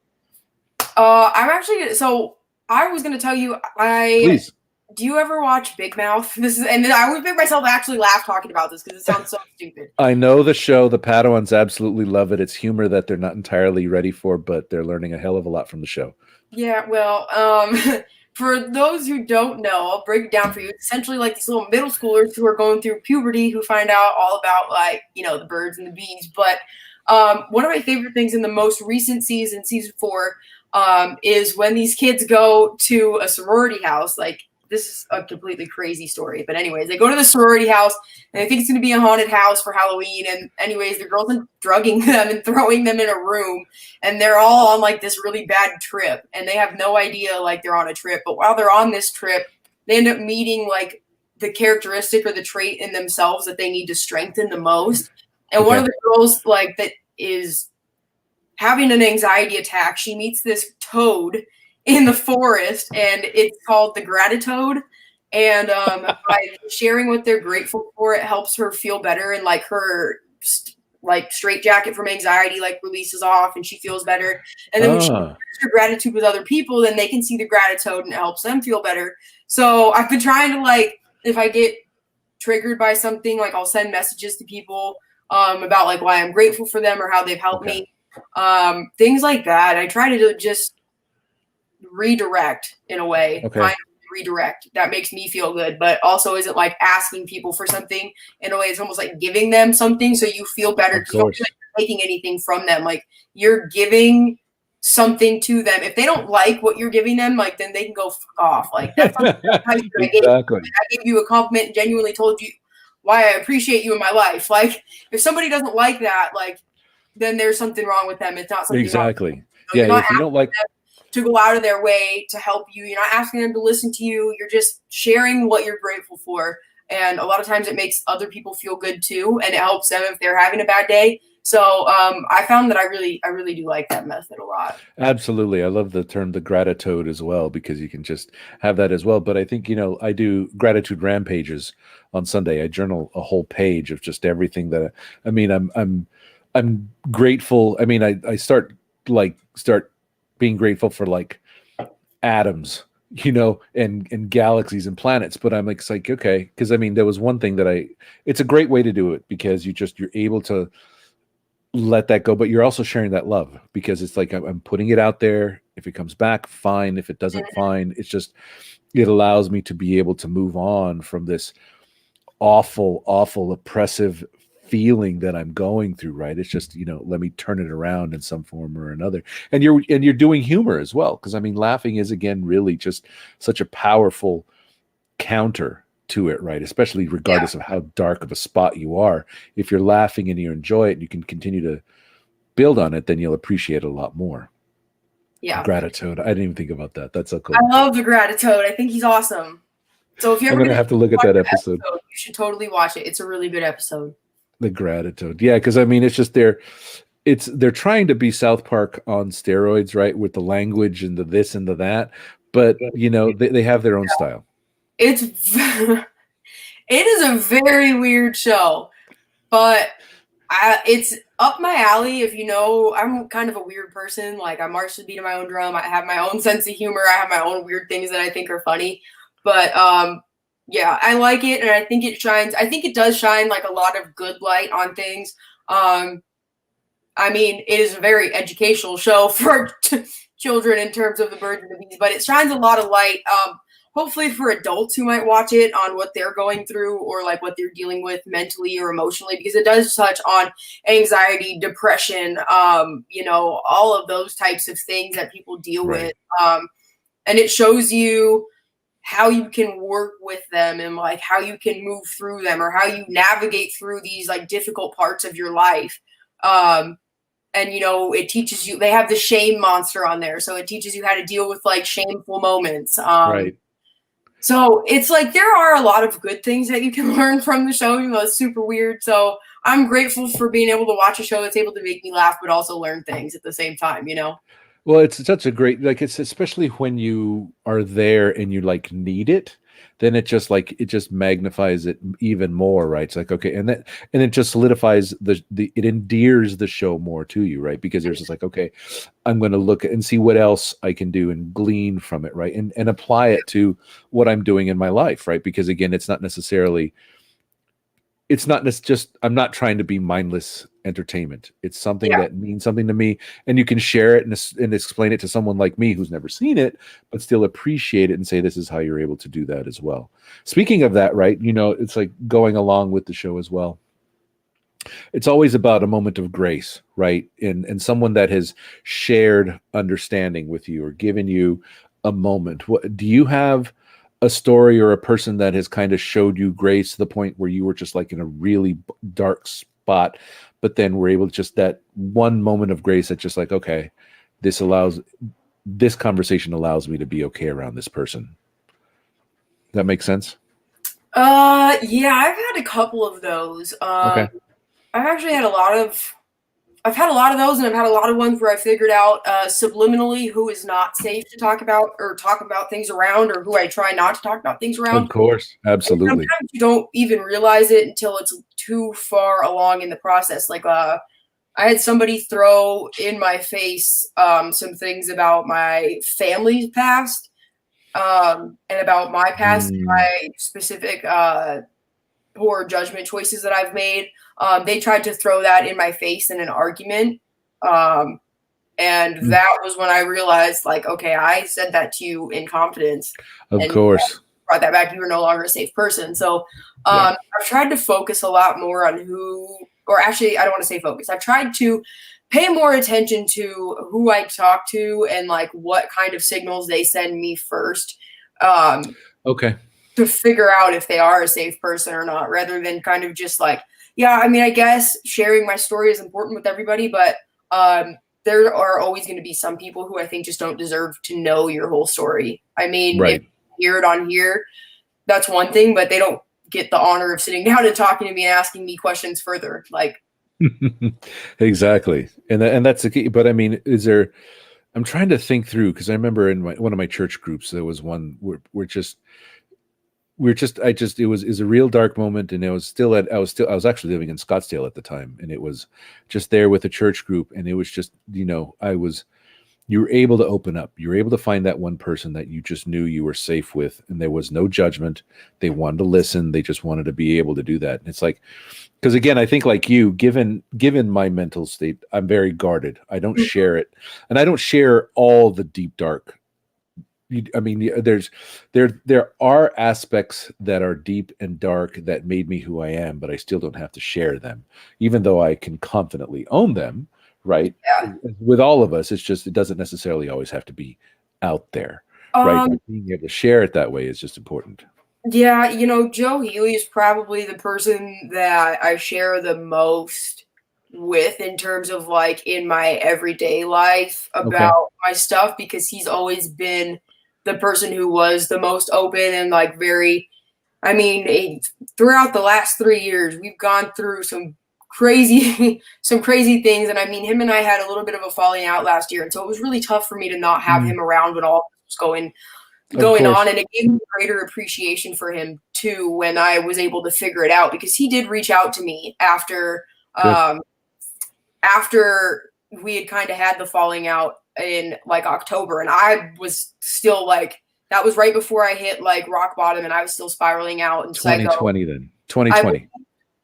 S2: I'm actually so I was gonna tell you I
S1: Please.
S2: do you ever watch Big Mouth? This is and I always make myself actually laugh talking about this because it sounds so stupid.
S1: I know the show. The Padawans absolutely love it. It's humor that they're not entirely ready for, but they're learning a hell of a lot from the show.
S2: Yeah, well, for those who don't know, I'll break it down for you. It's essentially like these little middle schoolers who are going through puberty who find out all about like, the birds and the bees. But one of my favorite things in the most recent season 4, is when these kids go to a sorority house. Like this is a completely crazy story, but anyways, they go to the sorority house and they think it's going to be a haunted house for Halloween. And anyways, the girls are drugging them and throwing them in a room, and they're all on like this really bad trip, and they have no idea like they're on a trip. But while they're on this trip, they end up meeting like the characteristic or the trait in themselves that they need to strengthen the most. And one of
S1: Okay.
S2: the girls like that is having an anxiety attack, she meets this toad in the forest, and it's called the gratitoad. And by sharing what they're grateful for, it helps her feel better, and like her like straight jacket from anxiety like releases off, and she feels better. And then when she shares
S1: Ah,
S2: her gratitude with other people, then they can see the gratitude and it helps them feel better. So I've been trying to like, if I get triggered by something, like I'll send messages to people about like why I'm grateful for them or how they've helped
S1: okay.
S2: me. Things like that. I try to just redirect in a way,
S1: Okay.
S2: find a redirect that makes me feel good, but also isn't like asking people for something. In a way, it's almost like giving them something so you feel better
S1: Of
S2: because you don't feel
S1: course.
S2: like you're taking anything from them. Like you're giving something to them. If they don't like what you're giving them, like then they can go fuck off. Like that's something nice that I gave you.
S1: Exactly.
S2: I gave you a compliment and genuinely told you why I appreciate you in my life. Like if somebody doesn't like that, like then there's something wrong with them. It's not something wrong.
S1: Exactly. Yeah.
S2: You're not
S1: If you don't like,
S2: asking them to go out of their way to help you. You're not asking them to listen to you. You're just sharing what you're grateful for. And a lot of times it makes other people feel good too, and it helps them if they're having a bad day. So I found that I really do like that method a lot.
S1: absolutely. I love the term the gratitude as well, because you can just have that as well. But I think, I do gratitude rampages on Sunday. I journal a whole page of just everything I mean, I'm grateful. I mean, I start being grateful for like atoms, and galaxies and planets. But I'm like, it's like, okay, because I mean, there was one thing it's a great way to do it, because you're able to let that go, but you're also sharing that love, because it's like I'm putting it out there. If it comes back, fine. If it doesn't, fine. It's just, it allows me to be able to move on from this awful, awful, oppressive feeling that I'm going through, right? It's just, let me turn it around in some form or another. And you're doing humor as well, because I mean, laughing is, again, really just such a powerful counter to it, right? Especially
S2: Yeah,
S1: regardless of how dark of a spot you are. If you're laughing and you enjoy it and you can continue to build on it, then you'll appreciate it a lot more.
S2: yeah.
S1: Gratitude. I didn't even think about that. That's so
S2: I
S1: cool.
S2: love the gratitude. I think he's awesome. So if you're
S1: I'm
S2: ever
S1: gonna
S2: gonna
S1: have to look at
S2: watch
S1: that
S2: the
S1: episode.
S2: episode, you should totally watch it. It's a really good episode.
S1: The gratitude. Yeah, because I mean, it's just they're trying to be South Park on steroids, right? With the language and the this and the that. But they have their own style.
S2: It's it is a very weird show, but it's up my alley. If you know, I'm kind of a weird person. Like I march to the beat of my own drum. I have my own sense of humor. I have my own weird things that I think are funny. But yeah, I like it, and I think it shines. I think it does shine like a lot of good light on things. Um, I mean, it is a very educational show for children in terms of the birds and the bees, but it shines a lot of light. Hopefully for adults who might watch it on what they're going through or like what they're dealing with mentally or emotionally, because it does touch on anxiety, depression, all of those types of things that people deal with.
S1: Right.
S2: And it shows you how you can work with them and like how you can move through them or how you navigate through these like difficult parts of your life. Um, and it teaches you, they have the shame monster on there, so it teaches you how to deal with like shameful moments.
S1: Right.
S2: So it's like there are a lot of good things that you can learn from the show, even though it's super weird. So I'm grateful for being able to watch a show that's able to make me laugh, but also learn things at the same time, you know?
S1: Well, it's such a great, like, it's especially when you are there and you like need it, then it just magnifies it even more, right? It's like, okay, and it just solidifies it endears the show more to you, right? Because there's just like, okay, I'm going to look and see what else I can do and glean from it, right? And apply it to what I'm doing in my life, right? Because again, it's just I'm not trying to be mindless entertainment. It's something
S2: Yeah.
S1: that means something to me, and you can share it and explain it to someone like me who's never seen it, but still appreciate it and say this is how you're able to do that as well. Speaking of that, right? It's like going along with the show as well. It's always about a moment of grace, right? And someone that has shared understanding with you or given you a moment. What do you have a story or a person that has kind of showed you grace to the point where you were just like in a really dark spot, but then we're able to just that one moment of grace that just like, okay, this conversation allows me to be okay around this person. That makes sense?
S2: Yeah, I've had a couple of those.
S1: Okay.
S2: I've actually had I've had a lot of those, and I've had a lot of ones where I figured out subliminally who is not safe to talk about or talk about things around, or who I try not to talk about things
S1: Of
S2: around.
S1: course.
S2: And
S1: Absolutely.
S2: sometimes you don't even realize it until it's too far along in the process. Like, I had somebody throw in my face some things about my family's past, and about my past,
S1: Mm,
S2: my specific poor judgment choices that I've made. They tried to throw that in my face in an argument. Um, and
S1: mm,
S2: that was when I realized, like, okay, I said that to you in confidence
S1: of
S2: and
S1: course.
S2: brought that back. You were no longer a safe person. So
S1: Yeah.
S2: I've tried to focus a lot more on or actually, I don't want to say focus. I've tried to pay more attention to who I talk to and like what kind of signals they send me first. Um,
S1: Okay.
S2: to figure out if they are a safe person or not, rather than kind of just like, yeah, I mean, I guess sharing my story is important with everybody, but there are always going to be some people who I think just don't deserve to know your whole story. I mean, if
S1: Right.
S2: you hear it on here, that's one thing, but they don't get the honor of sitting down and talking to me and asking me questions further. Like,
S1: Exactly. And that's the key. But I mean, I'm trying to think through because I remember in one of my church groups, there was one where it was a real dark moment. And I was actually living in Scottsdale at the time. And it was just there with a church group. And it was just, you were able to open up. You were able to find that one person that you just knew you were safe with, and there was no judgment. They wanted to listen. They just wanted to be able to do that. And it's like, because again, I think like you, given my mental state, I'm very guarded. I don't share it, and I don't share all the deep dark. I mean, there are aspects that are deep and dark that made me who I am, but I still don't have to share them, even though I can confidently own them. Right?
S2: yeah.
S1: With all of us, it's just it doesn't necessarily always have to be out there, right?
S2: Um,
S1: But being able to share it that way is just important.
S2: yeah, Joe Healy is probably the person that I share the most with in terms of like in my everyday life
S1: Okay.
S2: about my stuff, because he's always been the person who was the most open and like very, I mean, throughout the last 3 years, we've gone through some crazy, some crazy things. And I mean, him and I had a little bit of a falling out last year. And so it was really tough for me to not have
S1: Mm,
S2: him around when all this was
S1: of
S2: going on,
S1: course.
S2: and it gave me greater appreciation for him too when I was able to figure it out, because he did reach out to me
S1: Good.
S2: um after we had kind of had the falling out in like October, and I was still like, that was right before I hit like rock bottom, and I was still spiraling out and psycho.
S1: 2020 then.
S2: I
S1: 2020.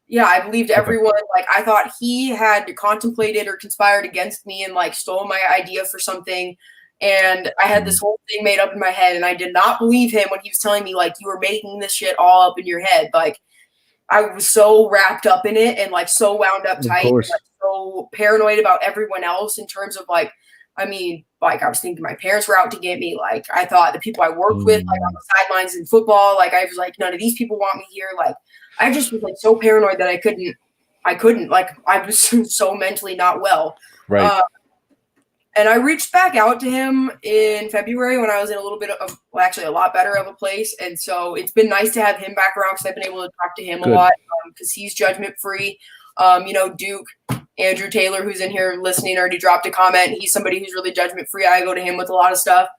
S2: Yeah, I believed
S1: Okay.
S2: everyone. Like, I thought he had contemplated or conspired against me and like stole my idea for something. And I had this
S1: Mm,
S2: whole thing made up in my head, and I did not believe him when he was telling me like, you were making this shit all up in your head. Like, I was so wrapped up in it and like so wound up
S1: of
S2: tight and
S1: course.
S2: like so paranoid about everyone else in terms of like, I mean, like I was thinking my parents were out to get me. Like, I thought the people I worked with, like on
S1: Mm,
S2: the sidelines in football, like I was like, none of these people want me here. Like, I just was like so paranoid that I couldn't, like I was so mentally not well.
S1: right.
S2: Uh, And I reached back out to him in February when I was in a little bit of, well, actually a lot better of a place. And so it's been nice to have him back around because I've been able to talk to him a lot because he's judgment free. Duke, Andrew Taylor, who's in here listening, already dropped a comment. He's somebody who's really judgment free. I go to him with a lot of stuff.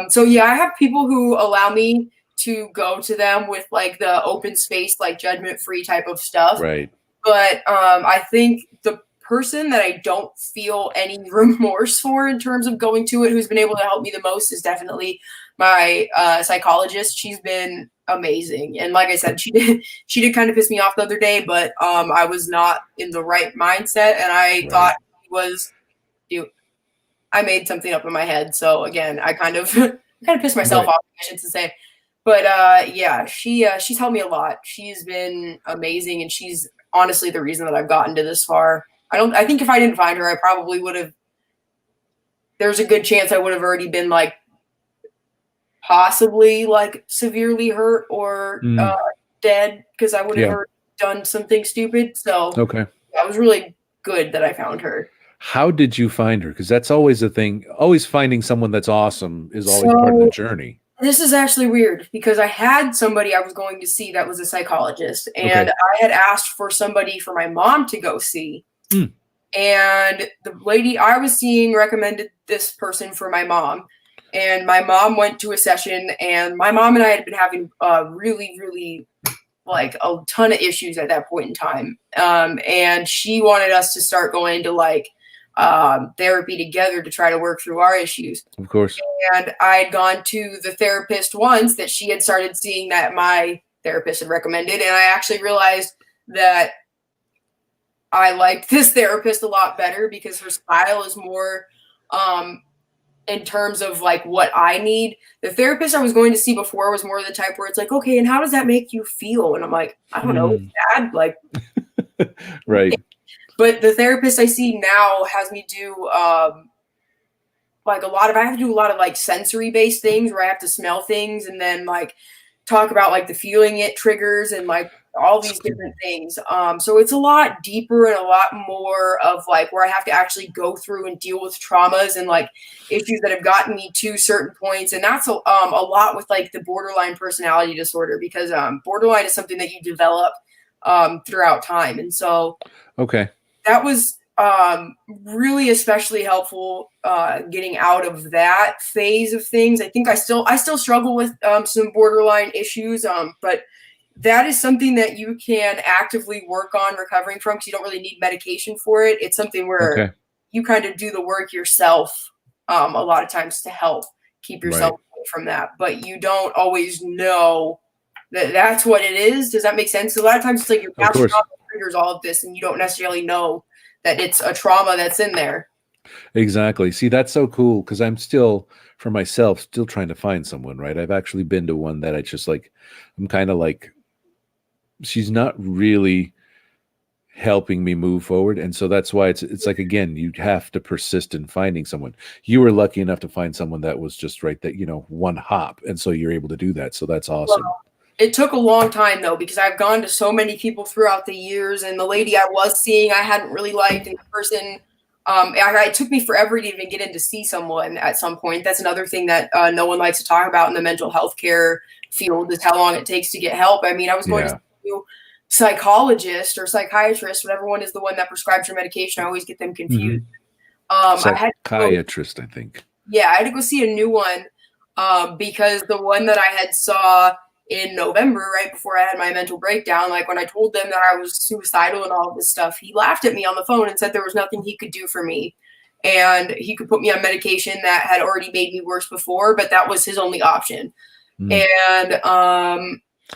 S2: So yeah, I have people who allow me to go to them with like the open space, like judgment free type of stuff.
S1: Right.
S2: But I think the person that I don't feel any remorse for in terms of going to it, who's been able to help me the most, is definitely my psychologist. She's been amazing. And like I said, she did kind of piss me off the other day, but I was not in the right mindset. And I thought he was, I made something up in my head. So again, I kind of pissed myself off, I should say. But yeah, she's helped me a lot. She's been amazing, and she's honestly the reason that I've gotten to this far. I think if I didn't find her, I probably would have. There's a good chance I would have already been like possibly like severely hurt or dead because I would have done something stupid. So that was really good that I found her.
S1: How did you find her? Because that's always a thing. Always finding someone that's awesome is always part of the journey.
S2: This is actually weird because I had somebody I was going to see that was a psychologist, and I had asked for somebody for my mom to go see. And the lady I was seeing recommended this person for my mom. And my mom went to a session, and my mom and I had been having really, really like a ton of issues at that point in time. And she wanted us to start going to like therapy together to try to work through our issues.
S1: Of course.
S2: And I'd gone to the therapist once that she had started seeing that my therapist had recommended. And I actually realized that I liked this therapist a lot better because her style is more in terms of like what I need. The therapist I was going to see before was more of the type where it's like, okay, and how does that make you feel? And I'm like, I don't know, bad, like
S1: right.
S2: But the therapist I see now has me do like I have to do a lot of like sensory based things where I have to smell things and then like talk about like the feeling it triggers and like all these different things. So it's a lot deeper and a lot more of like where I have to actually go through and deal with traumas and like issues that have gotten me to certain points. And that's a lot with like the borderline personality disorder because borderline is something that you develop throughout time. And so that was really especially helpful getting out of that phase of things. I think I still struggle with some borderline issues, but that is something that you can actively work on recovering from because you don't really need medication for it. It's something where you kind of do the work yourself a lot of times to help keep yourself away from that, but you don't always know that that's what it is. Does that make sense? So a lot of times it's like your past trauma triggers all of this and you don't necessarily know that it's a trauma that's in there.
S1: Exactly. See, that's so cool because I'm still, for myself, still trying to find someone, right? I've actually been to one that I just like, I'm kind of like, she's not really helping me move forward. And so that's why it's like, again, you have to persist in finding someone. You were lucky enough to find someone that was just right that, one hop. And so you're able to do that. So that's awesome.
S2: Well, it took a long time though, because I've gone to so many people throughout the years and the lady I was seeing, I hadn't really liked, and the person, it took me forever to even get in to see someone at some point. That's another thing that no one likes to talk about in the mental health care field is how long it takes to get help. I mean, I was going to psychologist or psychiatrist, whatever one is the one that prescribes your medication. I always get them confused.
S1: Psychiatrist, I think.
S2: Yeah, I had to go see a new one because the one that I had saw in November, right before I had my mental breakdown, like when I told them that I was suicidal and all of this stuff, he laughed at me on the phone and said there was nothing he could do for me. And he could put me on medication that had already made me worse before, but that was his only option. And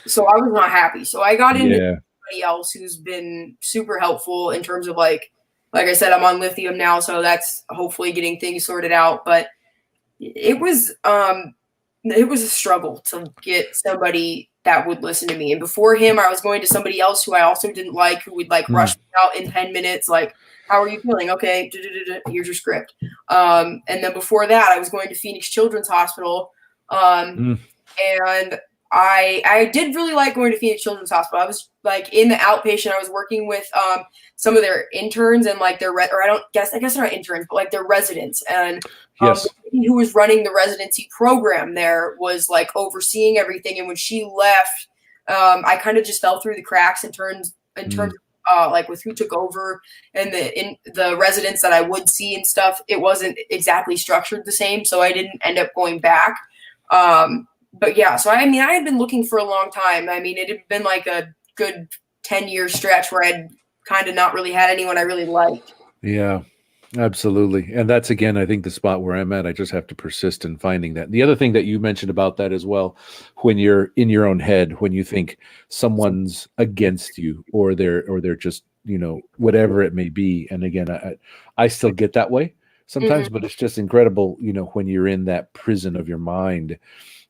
S2: so I was not happy. So I got into somebody else who's been super helpful in terms of like I said, I'm on lithium now, so that's hopefully getting things sorted out. But it was a struggle to get somebody that would listen to me. And before him, I was going to somebody else who I also didn't like, who would like rush me out in 10 minutes. Like, how are you feeling? Okay, here's your script. And then before that, I was going to Phoenix Children's Hospital. And I did really like going to Phoenix Children's Hospital. I was like in the outpatient. I was working with some of their interns and like their or I guess they're not interns, but like their residents. And the
S1: Yes.
S2: lady who was running the residency program there was like overseeing everything. And when she left, I kind of just fell through the cracks in terms
S1: Mm,
S2: like with who took over and the residents that I would see and stuff. It wasn't exactly structured the same, so I didn't end up going back. But yeah, so I mean, I had been looking for a long time. I mean, it had been like a good 10-year stretch where I'd kind of not really had anyone I really liked.
S1: yeah. Absolutely. And that's again, I think the spot where I'm at. I just have to persist in finding that. The other thing that you mentioned about that as well, when you're in your own head, when you think someone's against you or they're just, whatever it may be. And again, I still get that way sometimes,
S2: Mhm.
S1: but it's just incredible, when you're in that prison of your mind,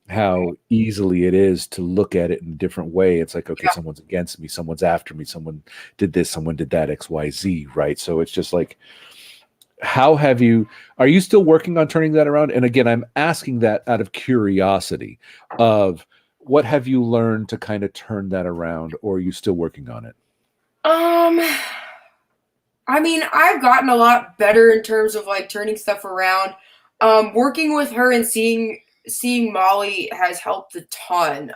S1: how easily it is to look at it in a different way. It's like, okay,
S2: Yeah.
S1: someone's against me, someone's after me, someone did this, someone did that, XYZ, right? So it's just like, are you still working on turning that around? And again, I'm asking that out of curiosity of what have you learned to kind of turn that around, or are you still working on it?
S2: Um, I mean, I've gotten a lot better in terms of like turning stuff around. Working with her and seeing Molly has helped a ton.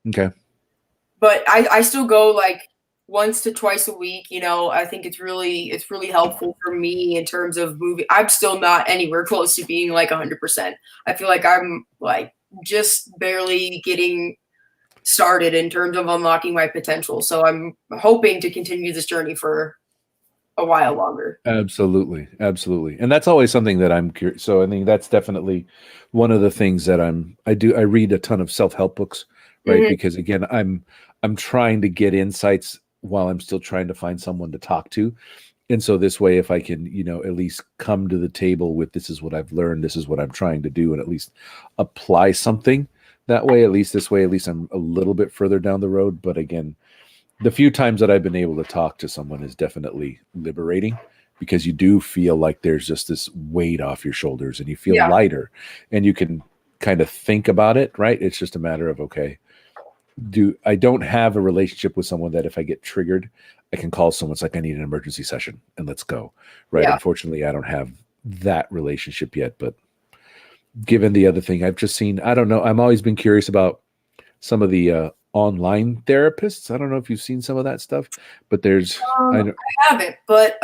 S1: Okay.
S2: But I still go like once to twice a week. I think it's really helpful for me in terms of moving. I'm still not anywhere close to being like 100%. I feel like I'm like just barely getting started in terms of unlocking my potential. So I'm hoping to continue this journey for a while longer.
S1: Absolutely. Absolutely. And that's always something that I'm curious. So I think that's definitely one of the things that I read a ton of self-help books, right?
S2: Mhm.
S1: Because again, I'm trying to get insights while I'm still trying to find someone to talk to. And so this way, if I can, at least come to the table with this is what I've learned, this is what I'm trying to do, and at least apply something that way, at least this way, at least I'm a little bit further down the road. But again, the few times that I've been able to talk to someone is definitely liberating because you do feel like there's just this weight off your shoulders and you feel
S2: Yeah.
S1: lighter and you can kind of think about it, right? It's just a matter of, okay, I don't have a relationship with someone that if I get triggered, I can call someone. It's like I need an emergency session and let's go. Right.
S2: Yeah.
S1: Unfortunately, I don't have that relationship yet. But given the other thing I've just seen, I don't know. I'm always been curious about some of the online therapists. I don't know if you've seen some of that stuff, but I know.
S2: I haven't, but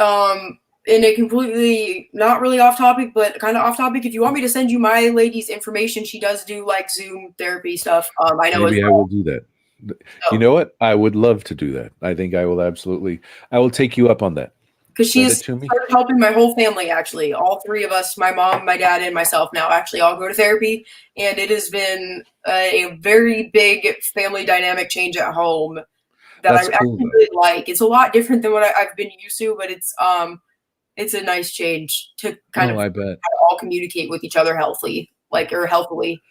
S2: in a completely not really off topic, but kind of off topic. If you want me to send you my lady's information, she does do like Zoom therapy stuff. I know as
S1: Maybe I will
S2: well.
S1: do that. You
S2: So
S1: know what? I would love to do that. I think I will take you up on that.
S2: because she
S1: Send
S2: has
S1: it to me.
S2: started helping my whole family actually, all three of us, my mom, my dad, and myself now actually all go to therapy, and it has been a very big family dynamic change at home that I
S1: That's cool
S2: actually
S1: though.
S2: really like. It's a lot different than what I've been used to, but it's a nice change to kind
S1: Oh,
S2: of
S1: I bet.
S2: all communicate with each other healthily, like or healthily.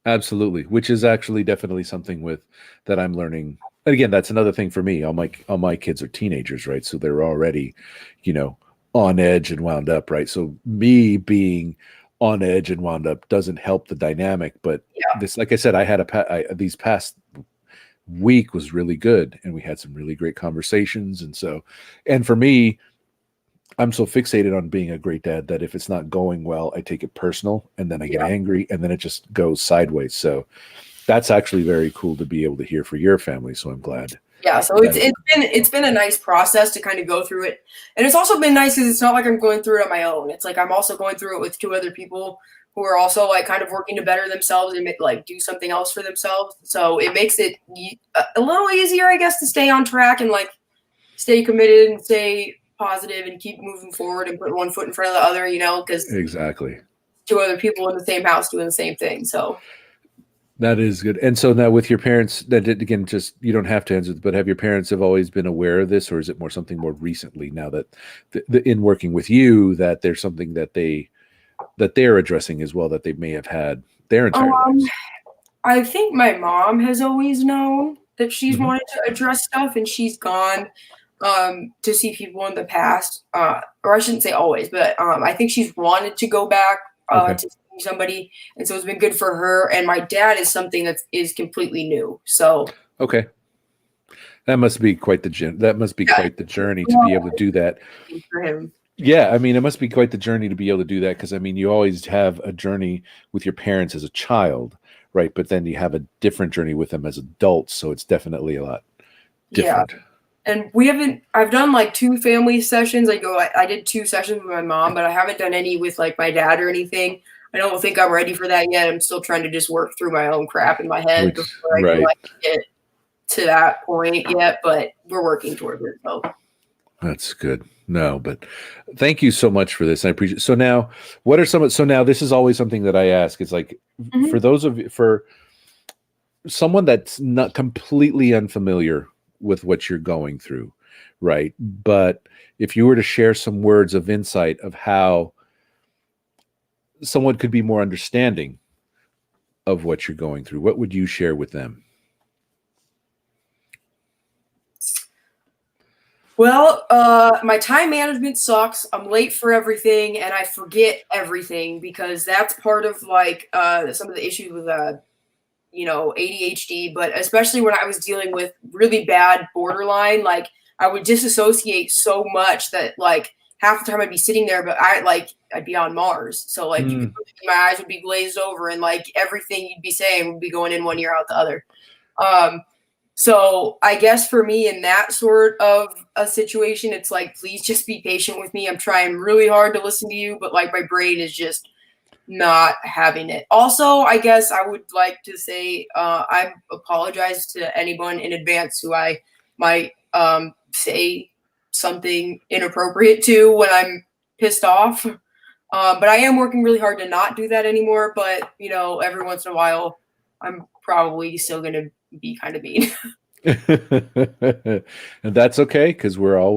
S1: Absolutely, which is actually definitely something with that I'm learning. And again, that's another thing for me. All my kids are teenagers, right? So they're already, you know, on edge and wound up, right? So me being on edge and wound up doesn't help the dynamic. But
S2: Yeah.
S1: this, like I said, these past week was really good, and we had some really great conversations. And for me, I'm so fixated on being a great dad that if it's not going well, I take it personal and then I get
S2: Yeah.
S1: angry and then it just goes sideways. So that's actually very cool to be able to hear for your family. So I'm glad.
S2: Yeah, so
S1: Glad
S2: it's been a nice process to kind of go through it, and it's also been nice because it's not like I'm going through it on my own. It's like I'm also going through it with two other people who are also like kind of working to better themselves and like do something else for themselves. So it makes it a little easier, I guess, to stay on track and like stay committed and stay positive and keep moving forward and put one foot in front of the other. Because
S1: exactly.
S2: two other people in the same house doing the same thing. So
S1: That is good. And so now with your parents, again, just you don't have to answer, but have your parents have always been aware of this, or is it something more recently now that in working with you that there's something that they're addressing as well that they may have had their entire
S2: um,
S1: lives?
S2: I think my mom has always known that she's
S1: Mhm.
S2: wanted to address stuff, and she's gone to see people in the past. Or I shouldn't say always, but I think she's wanted to go back
S1: Okay.
S2: to see somebody, and so it's been good for her. And my dad is something that is completely new. So
S1: Okay. That must be quite the quite the journey to be able to do that.
S2: for him.
S1: Yeah, I mean, it must be quite the journey to be able to do that because I mean, you always have a journey with your parents as a child, right? But then you have a different journey with them as adults, so it's definitely a lot different.
S2: Yeah. And I've done like 2 family sessions. I did 2 sessions with my mom, but I haven't done any with like my dad or anything. I don't think I'm ready for that yet. I'm still trying to just work through my own crap in my head before I can like get to that point yet, but we're working towards it. So
S1: that's good. No, but thank you so much for this. I appreciate it. So now what are so now this is always something that I ask. It's like for someone that's not completely unfamiliar with what you're going through, right? But if you were to share some words of insight of how someone could be more understanding of what you're going through, what would you share with them?
S2: Well, my time management sucks. I'm late for everything and I forget everything because that's part of like some of the issues with ADHD, but especially when I was dealing with really bad borderline, like I would disassociate so much that like half the time I'd be sitting there, but I'd be on Mars. So like my eyes would be glazed over and like everything you'd be saying would be going in one ear out the other. So I guess for me in that sort of a situation, it's like, please just be patient with me. I'm trying really hard to listen to you, but like my brain is just not having it. Also, I guess I would like to say I apologize to anyone in advance who I might say something inappropriate to when I'm pissed off. But I am working really hard to not do that anymore. But, every once in a while, I'm probably still going to be kind of mean.
S1: And that's okay because we're a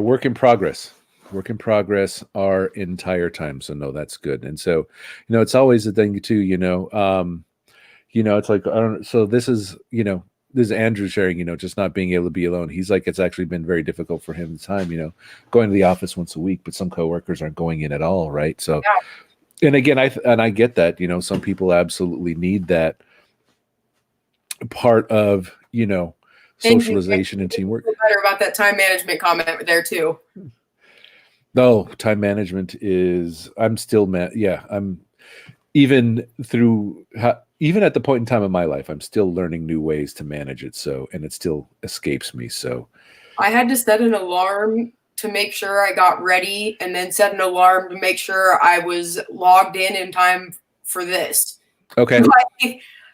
S1: work in progress. Work in progress our entire time. So no, that's good. And so, it's always a thing too, it's like, I don't, so this is Andrew sharing, just not being able to be alone. He's like, it's actually been very difficult for him time, going to the office once a week, but some coworkers aren't going in at all. Right. So, and again, I get that, some people absolutely need that part of, socialization and teamwork.
S2: Better about that time management comment there too.
S1: No, time management is, I'm even at the point in time of my life, I'm still learning new ways to manage it. So, and it still escapes me. So
S2: I had to set an alarm to make sure I got ready and then set an alarm to make sure I was logged in time for this.
S1: Okay.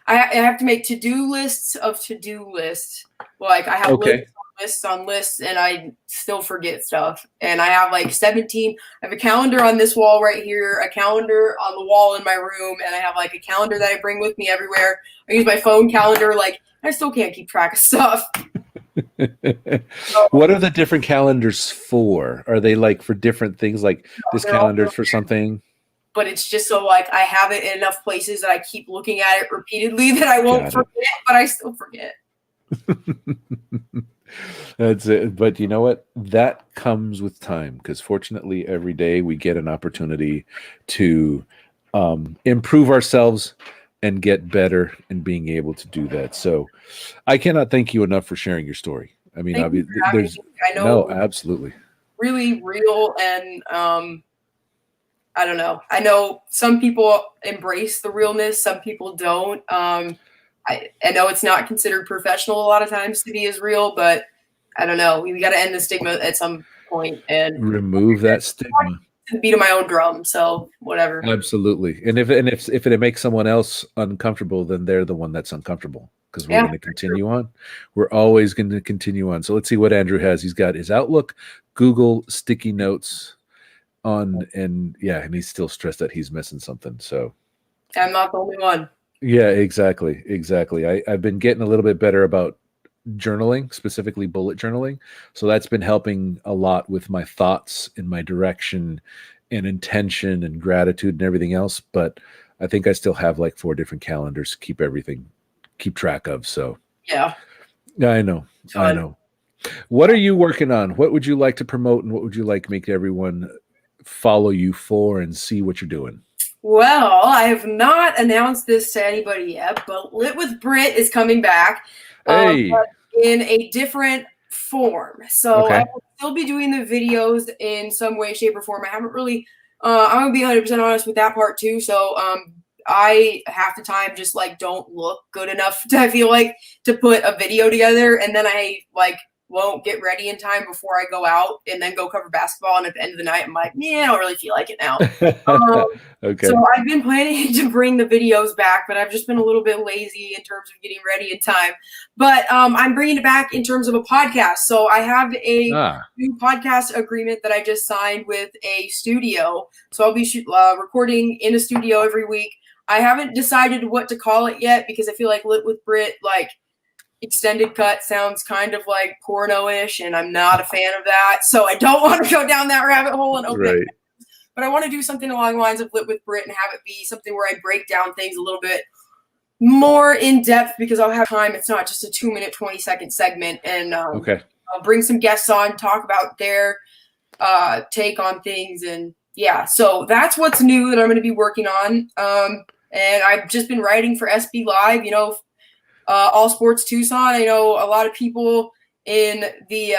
S2: I have to make to-do lists of to-do lists. Like I have lists on lists and I still forget stuff. And I have like 17. I have a calendar on this wall right here, a calendar on the wall in my room, and I have like a calendar that I bring with me everywhere. I use my phone calendar. Like I still can't keep track of stuff.
S1: What are the different calendars for? Are they like for different things? Like this calendar for something?
S2: But it's just so like I have it in enough places that I keep looking at it repeatedly that I won't forget, but I still forget.
S1: That's it. But you know what? That comes with time because fortunately every day we get an opportunity to improve ourselves and get better in being able to do that. So I cannot thank you enough for sharing your story. I mean, obviously, absolutely. Really real
S2: and I don't know. I know some people embrace the realness. Some people don't. I know it's not considered professional a lot of times to be as real, but I don't know. We got to end the stigma at some point and
S1: remove that stigma.
S2: Beat of my own drum. So whatever.
S1: Absolutely. And if it makes someone else uncomfortable, then they're the one that's uncomfortable because we're going to continue on. We're always going to continue on. So let's see what Andrew has. He's got his Outlook, Google, sticky notes on, and he's still stressed that he's missing something. So
S2: I'm not the only one.
S1: Yeah, exactly. I've been getting a little bit better about journaling, specifically bullet journaling. So that's been helping a lot with my thoughts and my direction and intention and gratitude and everything else. But I think I still have like 4 different calendars to keep track of. So
S2: yeah,
S1: I know. What are you working on? What would you like to promote and what would you like to make everyone follow you for and see what you're doing?
S2: Well, I have not announced this to anybody yet, but Lit with Brit is coming back,
S1: Hey.
S2: but in a different form. So I
S1: Okay.
S2: will still be doing the videos in some way, shape, or form. I haven't really. I'm gonna be 100% honest with that part too. So I half the time just like don't look good enough to I feel like to put a video together, and then I like won't get ready in time before I go out and then go cover basketball. And at the end of the night, I'm like, yeah, I don't really feel like it now. Um, so
S1: Okay.
S2: I've been planning to bring the videos back, but I've just been a little bit lazy in terms of getting ready in time. But I'm bringing it back in terms of a podcast. So I have a
S1: Ah,
S2: new podcast agreement that I just signed with a studio. So I'll be recording in a studio every week. I haven't decided what to call it yet because I feel like Lit with Brit, like extended cut sounds kind of like porno-ish, and I'm not a fan of that. So I don't want to go down that rabbit hole and open it.
S1: right.
S2: But I want to do something along the lines of Lit with Brit and have it be something where I break down things a little bit more in depth because I'll have time. It's not just a 2-minute, 20-second segment. And
S1: Okay.
S2: I'll bring some guests on, talk about their take on things. And yeah, so that's what's new that I'm going to be working on. And I've just been writing for SB Live, All Sports Tucson. I know a lot of people in the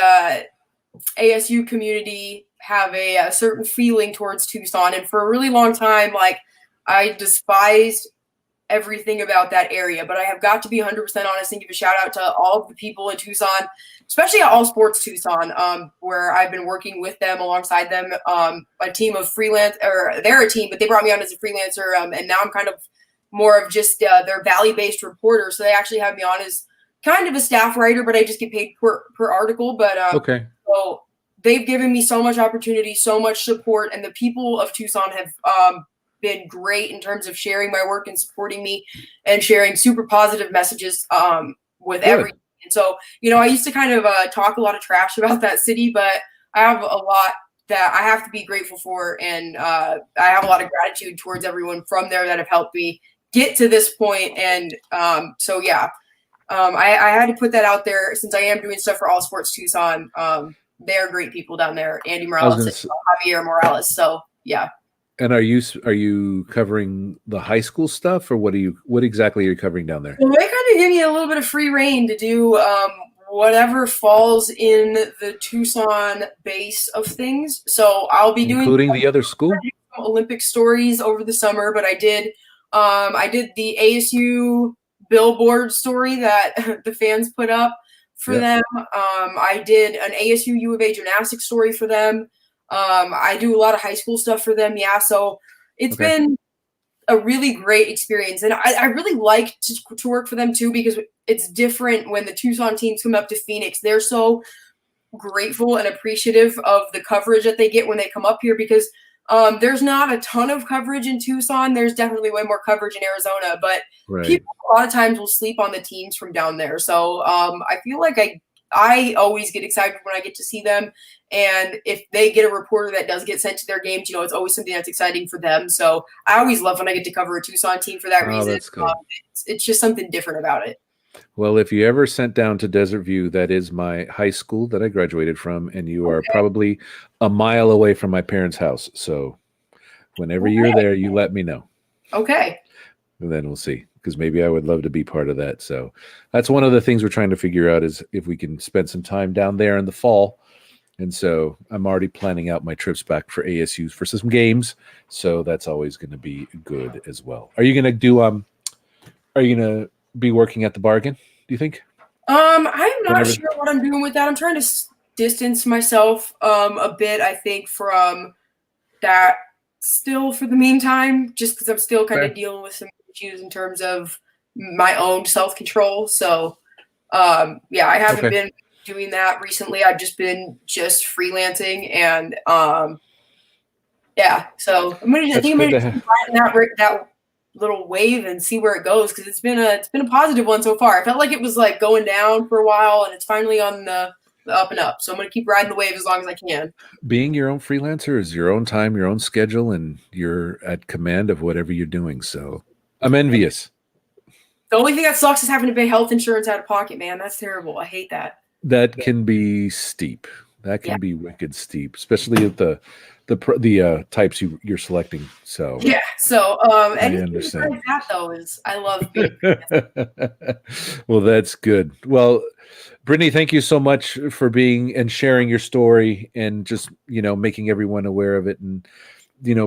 S2: ASU community have a certain feeling towards Tucson, and for a really long time, like I despised everything about that area. But I have got to be 100% honest and give a shout out to all of the people in Tucson, especially at All Sports Tucson, where I've been working with them alongside them, a team of freelance, or they're a team, but they brought me on as a freelancer, and now I'm kind of more of just their Valley-based reporter. So they actually have me on as kind of a staff writer, but I just get paid per article. But
S1: Okay.
S2: so they've given me so much opportunity, so much support, and the people of Tucson have been great in terms of sharing my work and supporting me and sharing super positive messages with everything. And so, I used to kind of talk a lot of trash about that city, but I have a lot that I have to be grateful for, and I have a lot of gratitude towards everyone from there that have helped me get to this point. And so, yeah, I had to put that out there since I am doing stuff for All Sports Tucson. They're great people down there, Andy Morales and Javier Morales. So, yeah.
S1: And are you covering the high school stuff, or what exactly are you covering down there?
S2: Well, they kind of give me a little bit of free reign to do whatever falls in the Tucson base of things. So I'll be doing
S1: including the other school
S2: Olympic stories over the summer, but I did the ASU billboard story that the fans put up for them. I did an ASU U of A gymnastics story for them. I do a lot of high school stuff for them. Yeah. So it's been a really great experience. And I really like to work for them too, because it's different when the Tucson teams come up to Phoenix. They're so grateful and appreciative of the coverage that they get when they come up here, because there's not a ton of coverage in Tucson. There's definitely way more coverage in Arizona, but people a lot of times will sleep on the teams from down there. So I feel like I always get excited when I get to see them. And if they get a reporter that does get sent to their games, it's always something that's exciting for them. So I always love when I get to cover a Tucson team for that reason.
S1: That's cool.
S2: It's just something different about it.
S1: Well, if you ever sent down to Desert View, that is my high school that I graduated from, and you are probably a mile away from my parents' house. So whenever you're there, you let me know.
S2: Okay.
S1: And then we'll see, because maybe I would love to be part of that. So that's one of the things we're trying to figure out, is if we can spend some time down there in the fall. And so I'm already planning out my trips back for ASU for some games. So that's always going to be good as well. Are you going to do, are you going to be working at the Bargain, do you think?
S2: I'm not sure what I'm doing with that. I'm trying to distance myself a bit, I think, from that still for the meantime, just because I'm still kind of dealing with some issues in terms of my own self-control. So, I haven't been doing that recently. I've just been freelancing, and so I'm gonna ride that little wave and see where it goes, because it's been a positive one so far. I felt like it was like going down for a while, and it's finally on the up and up. So I'm gonna keep riding the wave as long as I can.
S1: Being your own freelancer is your own time, your own schedule, and you're at command of whatever you're doing. So I'm envious.
S2: The only thing that sucks is having to pay health insurance out of pocket, man. That's terrible. I hate that.
S1: That can be steep. That can be wicked steep, especially at the the types you're selecting. So
S2: Yeah. So
S1: I
S2: anything
S1: understand.
S2: like that though is I love being.
S1: Well, that's good. Well, Brittney, thank you so much for being and sharing your story and just, making everyone aware of it and,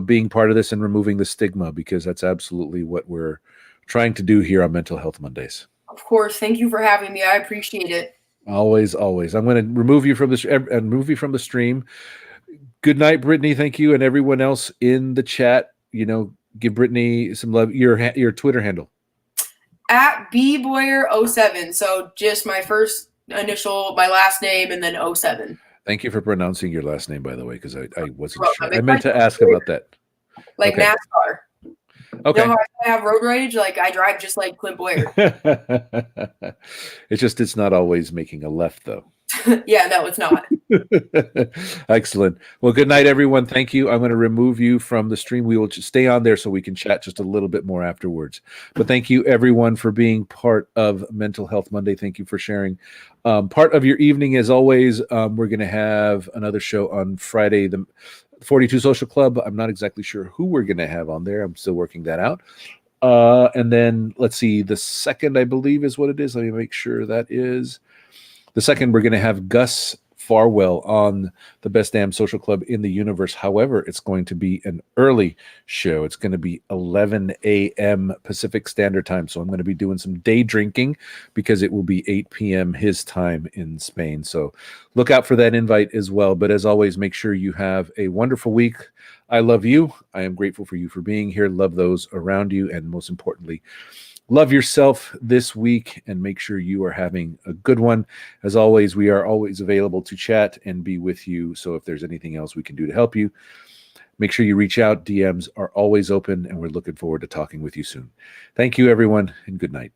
S1: being part of this and removing the stigma, because that's absolutely what we're trying to do here on Mental Health Mondays.
S2: Of course. Thank you for having me. I appreciate it.
S1: Always, always. I'm going to remove you from this and remove you from the stream. Good night, Brittney. Thank you. And everyone else in the chat, give Brittney some love. Your Twitter handle.
S2: At bboyer07. So just my first initial, my last name, and then 07.
S1: Thank you for pronouncing your last name, by the way, because I wasn't
S2: Well,
S1: sure. I meant to ask about that.
S2: Like
S1: Okay.
S2: NASCAR.
S1: Okay.
S2: You know how I have road rage? Like I drive just like Clint Boyer.
S1: It's not always making a left, though.
S2: Yeah, no, it's not.
S1: Excellent. Well, good night, everyone. Thank you. I'm going to remove you from the stream. We will just stay on there so we can chat just a little bit more afterwards. But thank you, everyone, for being part of Mental Health Monday. Thank you for sharing part of your evening. As always, we're going to have another show on Friday, the 42 Social Club. I'm not exactly sure who we're going to have on there. I'm still working that out. And then let's see, the second, I believe, is what it is. Let me make sure that is the second. We're going to have Gus Farwell on the Best Damn Social Club in the universe. However, it's going to be an early show. It's going to be 11 a.m. Pacific Standard Time. So I'm going to be doing some day drinking because it will be 8 p.m. his time in Spain. So look out for that invite as well. But as always, make sure you have a wonderful week. I love you. I am grateful for you for being here. Love those around you. And most importantly, love yourself this week and make sure you are having a good one. As always, we are always available to chat and be with you. So if there's anything else we can do to help you, make sure you reach out. DMs are always open, and we're looking forward to talking with you soon. Thank you, everyone, and good night.